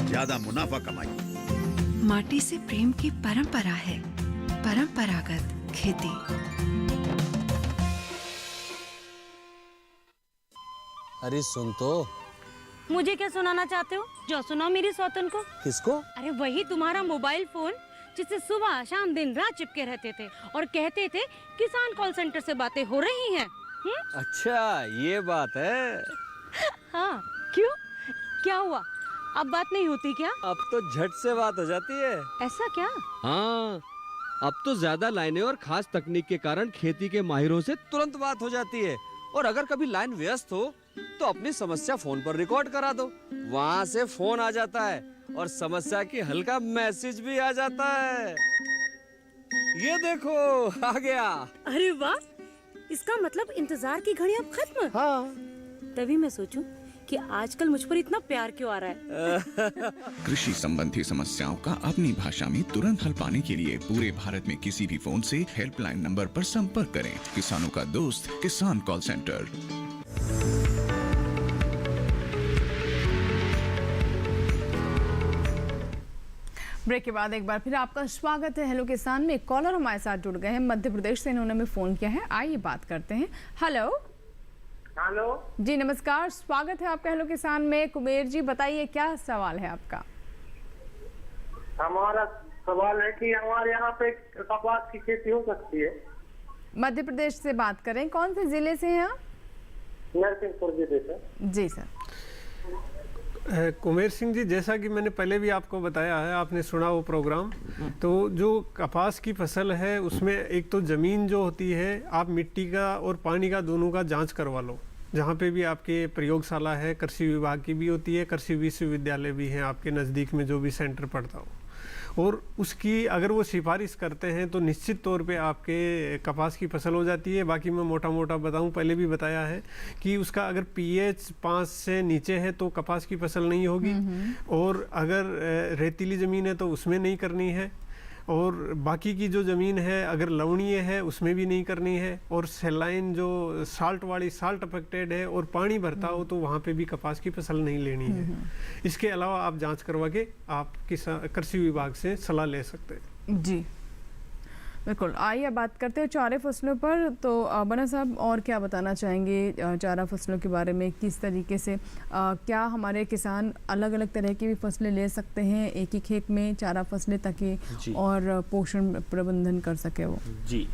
ज्यादा मुनाफा कमाइए। माटी से प्रेम की परंपरा है परंपरागत खेती। अरे सुन तो। मुझे क्या सुनाना चाहते हो? जो सुनाओ मेरी सौतन को। किसको? अरे वही तुम्हारा मोबाइल फोन जिससे सुबह शाम दिन रात चिपके रहते थे और कहते थे किसान कॉल सेंटर से बातें हो रही हैं। अच्छा ये बात है। हाँ, क्यों? क्या हुआ? अब बात नहीं होती क्या? अब तो झट से बात हो जाती है। ऐसा क्या? हाँ, अब तो ज्यादा लाइनें और खास तकनीक के कारण खेती के माहिरों से तुरंत बात हो जाती है। और अगर कभी लाइन व्यस्त हो तो अपनी समस्या फोन पर रिकॉर्ड करा दो, वहाँ से फोन आ जाता है और समस्या की हल का मैसेज भी आ जाता है। ये देखो आ गया। अरे वाह, इसका मतलब इंतजार की घड़ी अब खत्म। हाँ। तभी मैं सोचूं कि आजकल मुझ पर इतना प्यार क्यों आ रहा है। कृषि संबंधी समस्याओं का अपनी भाषा में तुरंत हल पाने के लिए पूरे भारत में किसी भी फोन से हेल्पलाइन नंबर पर संपर्क करें। किसानों का दोस्त किसान कॉल सेंटर। ब्रेक के बाद एक बार फिर आपका स्वागत है हेलो किसान में। एक कॉलर हमारे साथ जुड़ गए हैं मध्य प्रदेश से, इन्होंने हमें फोन किया है, आइए बात करते हैं। हेलो। हेलो जी नमस्कार, स्वागत है आपका हेलो किसान में। कुमेर जी बताइए क्या सवाल है आपका? हमारा सवाल है कि हमारे यहाँ पे कपास की खेती हो सकती है? मध्य प्रदेश से बात करें, कौन से जिले से हैं आप? नरसिंहपुर जिले से। जी सर। कुमेर सिंह जी, जैसा कि मैंने पहले भी आपको बताया है, आपने सुना वो प्रोग्राम, तो जो कपास की फसल है उसमें एक तो ज़मीन जो होती है, आप मिट्टी का और पानी का दोनों का जांच करवा लो। जहाँ पे भी आपके प्रयोगशाला है, कृषि विभाग की भी होती है, कृषि विश्वविद्यालय भी हैं आपके नज़दीक में जो भी सेंटर पड़ता हो, और उसकी अगर वो सिफारिश करते हैं तो निश्चित तौर पे आपके कपास की फसल हो जाती है। बाकी मैं मोटा मोटा बताऊं, पहले भी बताया है कि उसका अगर pH 5 से नीचे है तो कपास की फसल नहीं होगी, और अगर रेतीली ज़मीन है तो उसमें नहीं करनी है, और बाकी की जो ज़मीन है अगर लवणीय है उसमें भी नहीं करनी है, और सैलाइन जो साल्ट वाली साल्ट अफेक्टेड है और पानी भरता हो तो वहाँ पे भी कपास की फसल नहीं लेनी है। इसके अलावा आप जांच करवा के आप कृषि विभाग से सलाह ले सकते हैं। जी बिल्कुल। आइए बात करते हैं चारे फसलों पर। तो बना साहब और क्या बताना चाहेंगे चारा फसलों के बारे में? किस तरीके से क्या हमारे किसान अलग अलग तरह की भी फसलें ले सकते हैं एक ही खेत में चारा फसलें, ताकि और पोषण प्रबंधन कर सके वो? जी,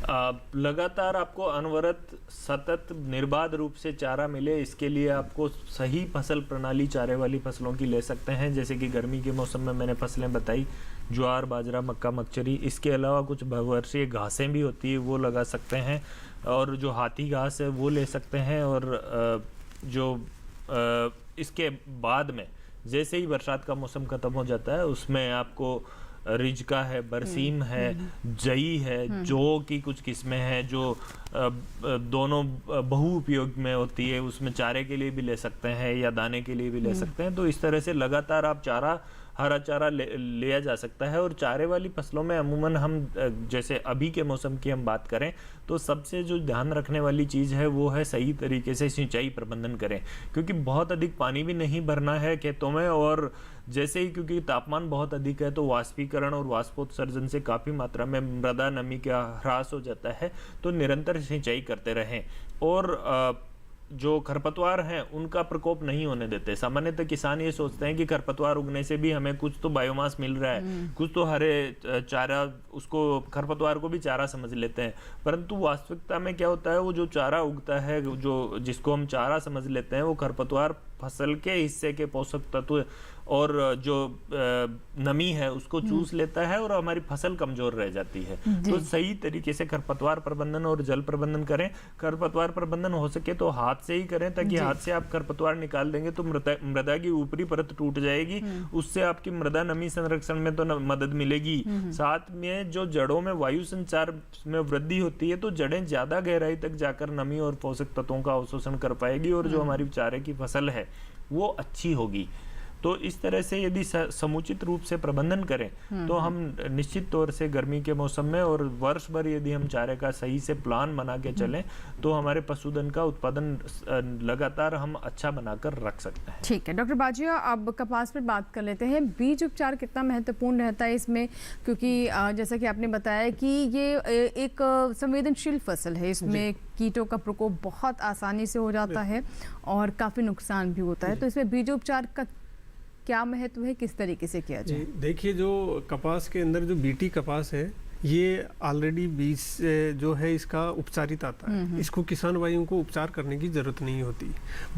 लगातार आपको अनवरत सतत निर्बाध रूप से चारा मिले, इसके लिए आपको सही फसल प्रणाली चारे वाली फसलों की ले सकते हैं। जैसे कि गर्मी के मौसम में मैंने फसलें बताई, ज्वार, बाजरा, मक्का, मकचरी। इसके अलावा कुछ बहुवर्षीय घासें भी होती है, वो लगा सकते हैं। और जो हाथी घास है वो ले सकते हैं। और इसके बाद में जैसे ही बरसात का मौसम ख़त्म हो जाता है, उसमें आपको रिजका है, बरसीम है, जई है, जौ की कुछ किस्में हैं जो दोनों बहु उपयोग में होती है, उसमें चारे के लिए भी ले सकते हैं या दाने के लिए भी ले सकते हैं। तो इस तरह से लगातार आप हरा चारा लिया जा सकता है। और चारे वाली फसलों में अमूमन हम जैसे अभी के मौसम की हम बात करें तो सबसे जो ध्यान रखने वाली चीज़ है वो है सही तरीके से सिंचाई प्रबंधन करें, क्योंकि बहुत अधिक पानी भी नहीं भरना है खेतों में। और जैसे ही क्योंकि तापमान बहुत अधिक है तो वाष्पीकरण और वाष्पोत्सर्जन से काफ़ी मात्रा में मृदा नमी का ह्रास हो जाता है। तो निरंतर सिंचाई करते रहें। और जो खरपतवार हैं उनका प्रकोप नहीं होने देते। सामान्यतः किसान ये सोचते हैं कि खरपतवार उगने से भी हमें कुछ तो बायोमास मिल रहा है, कुछ तो हरे चारा, उसको खरपतवार को भी चारा समझ लेते हैं। परंतु वास्तविकता में क्या होता है, वो जो चारा उगता है, जो जिसको हम चारा समझ लेते हैं, वो खरपतवार फसल के हिस्से के पोषक तत्व और जो नमी है उसको चूस लेता है और हमारी फसल कमजोर रह जाती है। तो सही तरीके से खरपतवार प्रबंधन और जल प्रबंधन करें। खरपतवार प्रबंधन हो सके तो हाथ से ही करें, ताकि हाथ से आप खरपतवार निकाल देंगे तो मृदा की ऊपरी परत टूट जाएगी, उससे आपकी मृदा नमी संरक्षण में तो मदद मिलेगी। साथ में जो जड़ों में वायु संचार में वृद्धि होती है तो जड़ें ज्यादा गहराई तक जाकर नमी और पोषक तत्वों का अवशोषण कर पाएगी और जो हमारी चारे की फसल है वो अच्छी होगी। तो इस तरह से यदि समुचित रूप से प्रबंधन करें तो हम निश्चित तौर से गर्मी के मौसम में और वर्ष भर यदि हम चारे का सही से प्लान बना के चलें तो हमारे पशुधन का उत्पादन लगातार हम अच्छा बनाकर रख सकते हैं। ठीक है डॉक्टर बाजिया, अब कपास पर बात कर लेते हैं। बीज उपचार कितना महत्वपूर्ण रहता है इसमें, क्योंकि जैसा कि आपने बताया कि ये एक संवेदनशील फसल है, इसमें कीटों का प्रकोप बहुत आसानी से हो जाता है और काफ़ी नुकसान भी होता है। तो इसमें बीजोपचार का क्या महत्व है, किस तरीके से किया जाए? देखिए, जो कपास के अंदर जो बीटी कपास है ये ऑलरेडी बीज जो है इसका उपचारित आता है। इसको किसान भाइयों को उपचार करने की ज़रूरत नहीं होती।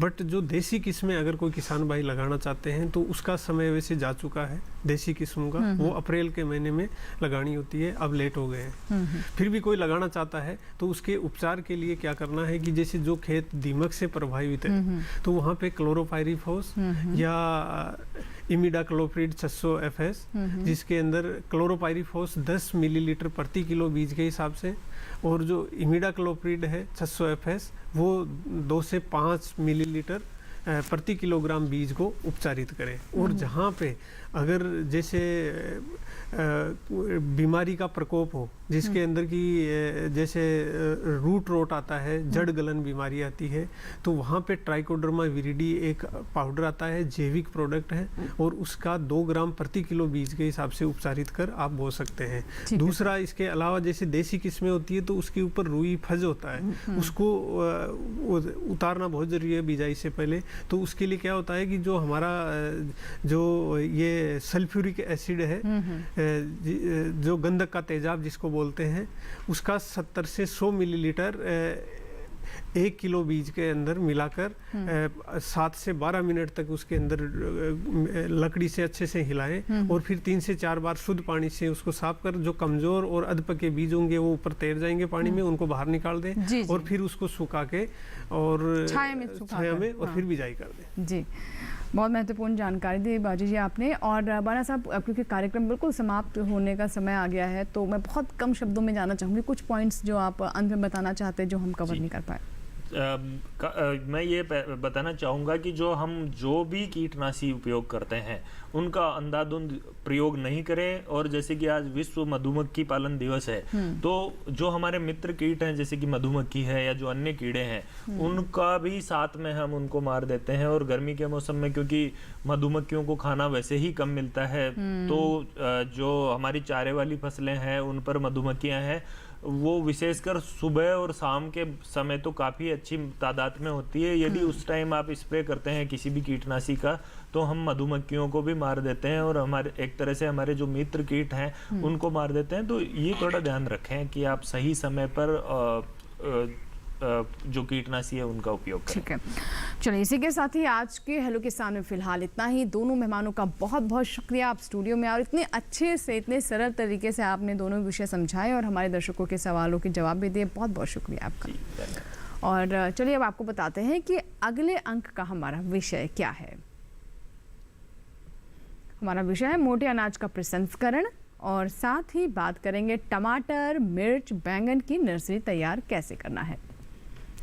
बट जो देसी किस्में अगर कोई किसान भाई लगाना चाहते हैं तो उसका समय वैसे जा चुका है। देसी किस्मों का वो अप्रैल के महीने में लगानी होती है, अब लेट हो गए हैं। फिर भी कोई लगाना चाहता है तो उसके उपचार के लिए क्या करना है कि जैसे जो खेत दीमक से प्रभावित है तो वहाँ पे क्लोरोपाइरीफॉस या इमिडाक्लोप्रिड 600 FS, जिसके अंदर क्लोरोपाइरीफॉस 10 मिलीलीटर प्रति किलो बीज के हिसाब से, और जो इमिडाक्लोप्रिड है 600 FS वो 2 से 5 मिलीलीटर प्रति किलोग्राम बीज को उपचारित करें। और जहाँ पे अगर जैसे बीमारी का प्रकोप हो, जिसके अंदर की जैसे रूट रोट आता है, जड़ गलन बीमारी आती है, तो वहाँ पे ट्राइकोडर्मा विरिडी एक पाउडर आता है, जैविक प्रोडक्ट है, और उसका 2 ग्राम प्रति किलो बीज के हिसाब से उपचारित कर आप बो सकते हैं। दूसरा, इसके अलावा जैसे देसी किस्में होती है तो उसके ऊपर रुई फज होता है, उसको उतारना बहुत जरूरी है बिजाई से पहले। तो उसके लिए क्या होता है कि जो हमारा जो ये सल्फ्यूरिक एसिड है, जो गंधक का तेजाब जिसको बोलते हैं, उसका 70 से 100 मिलीलीटर 1 किलो बीज के अंदर मिलाकर 7 से 12 मिनट तक उसके अंदर लकड़ी से अच्छे से हिलाएं और फिर 3 से 4 बार शुद्ध पानी से उसको साफ कर, जो कमजोर और अधपके बीज होंगे वो ऊपर तैर जाएंगे पानी में, उनको बाहर निकाल दें और फिर उसको सुखा के और छाया में और फिर बिजाई कर दें। जी, बहुत महत्वपूर्ण जानकारी दी बाजी जी आपने। और बाना साहब, क्योंकि कार्यक्रम बिल्कुल समाप्त होने का समय आ गया है तो मैं बहुत कम शब्दों में जानना चाहूँगी कुछ पॉइंट्स जो आप अंत में बताना चाहते हैं जो हम कवर नहीं कर पाए। मैं ये बताना चाहूँगा कि जो भी कीटनाशी उपयोग करते हैं उनका अंधाधुंध प्रयोग नहीं करें। और जैसे कि आज विश्व मधुमक्खी पालन दिवस है, तो जो हमारे मित्र कीट हैं जैसे कि मधुमक्खी है या जो अन्य कीड़े हैं उनका भी साथ में हम उनको मार देते हैं। और गर्मी के मौसम में क्योंकि मधुमक्खियों को खाना वैसे ही कम मिलता है, तो जो हमारी चारे वाली फसलें हैं उन पर मधुमक्खियाँ हैं वो विशेषकर सुबह और शाम के समय तो काफ़ी अच्छी तादाद में होती है। यदि उस टाइम आप स्प्रे करते हैं किसी भी कीटनाशी का तो हम मधुमक्खियों को भी मार देते हैं और हमारे एक तरह से हमारे जो मित्र कीट हैं उनको मार देते हैं। तो ये थोड़ा ध्यान रखें कि आप सही समय पर जो कीटनाशी है उनका उपयोग करें। ठीक है, चलिए इसी के साथ ही आज के हेलो किसान में फिलहाल इतना ही। दोनों मेहमानों का बहुत बहुत शुक्रिया, आप स्टूडियो में और इतने अच्छे से, इतने सरल तरीके से आपने दोनों विषय समझाए और हमारे दर्शकों के सवालों के जवाब भी दिए। बहुत बहुत शुक्रिया आपका। और चलिए अब आपको बताते हैं कि अगले अंक का हमारा विषय क्या है। हमारा विषय है मोटे अनाज का प्रसंस्करण और साथ ही बात करेंगे टमाटर, मिर्च, बैंगन की नर्सरी तैयार कैसे करना है।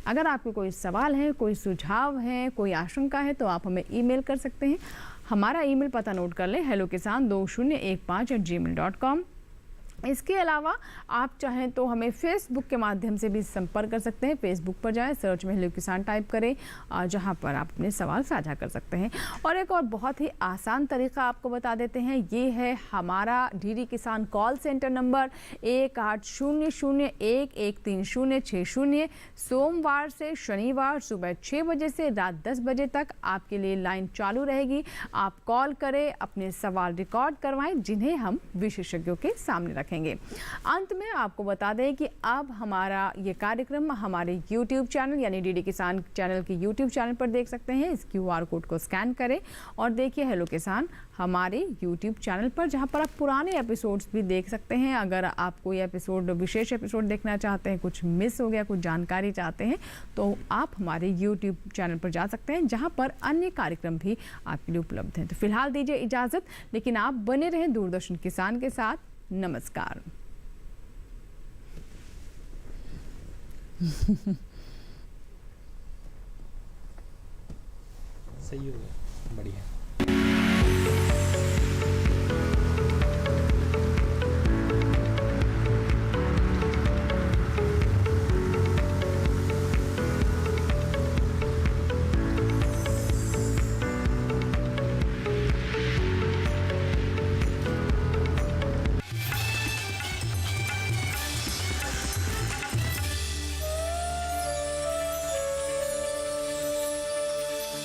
अगर आपके कोई सवाल है, कोई सुझाव है, कोई आशंका है तो आप हमें ईमेल कर सकते हैं। हमारा ईमेल पता नोट कर लें, hellokisan2015@gmail.com। इसके अलावा आप चाहें तो हमें फेसबुक के माध्यम से भी संपर्क कर सकते हैं। फेसबुक पर जाएं, सर्च में हेलो किसान टाइप करें, जहां पर आप अपने सवाल साझा कर सकते हैं। और एक और बहुत ही आसान तरीका आपको बता देते हैं, ये है हमारा डीडी किसान कॉल सेंटर नंबर 1800113060। सोमवार से शनिवार सुबह 6 बजे से रात 10 बजे तक आपके लिए लाइन चालू रहेगी। आप कॉल करें, अपने सवाल रिकॉर्ड करवाएं, जिन्हें हम विशेषज्ञों के सामने रखेंगे। अंत में आपको बता दें कि अब हमारा ये कार्यक्रम हमारे YouTube चैनल यानी डीडी किसान चैनल के YouTube चैनल पर देख सकते हैं। इस QR कोड को स्कैन करें और देखिए हेलो किसान हमारे YouTube चैनल पर, जहां पर आप पुराने एपिसोड्स भी देख सकते हैं। अगर आप कोई एपिसोड, विशेष एपिसोड देखना चाहते हैं, कुछ मिस हो गया, कुछ जानकारी चाहते हैं, तो आप हमारे YouTube चैनल पर जा सकते हैं, जहां पर अन्य कार्यक्रम भी आपके लिए उपलब्ध हैं। तो फिलहाल दीजिए इजाज़त, लेकिन आप बने रहें दूरदर्शन किसान के साथ। नमस्कार। सही हो गया, बढ़िया।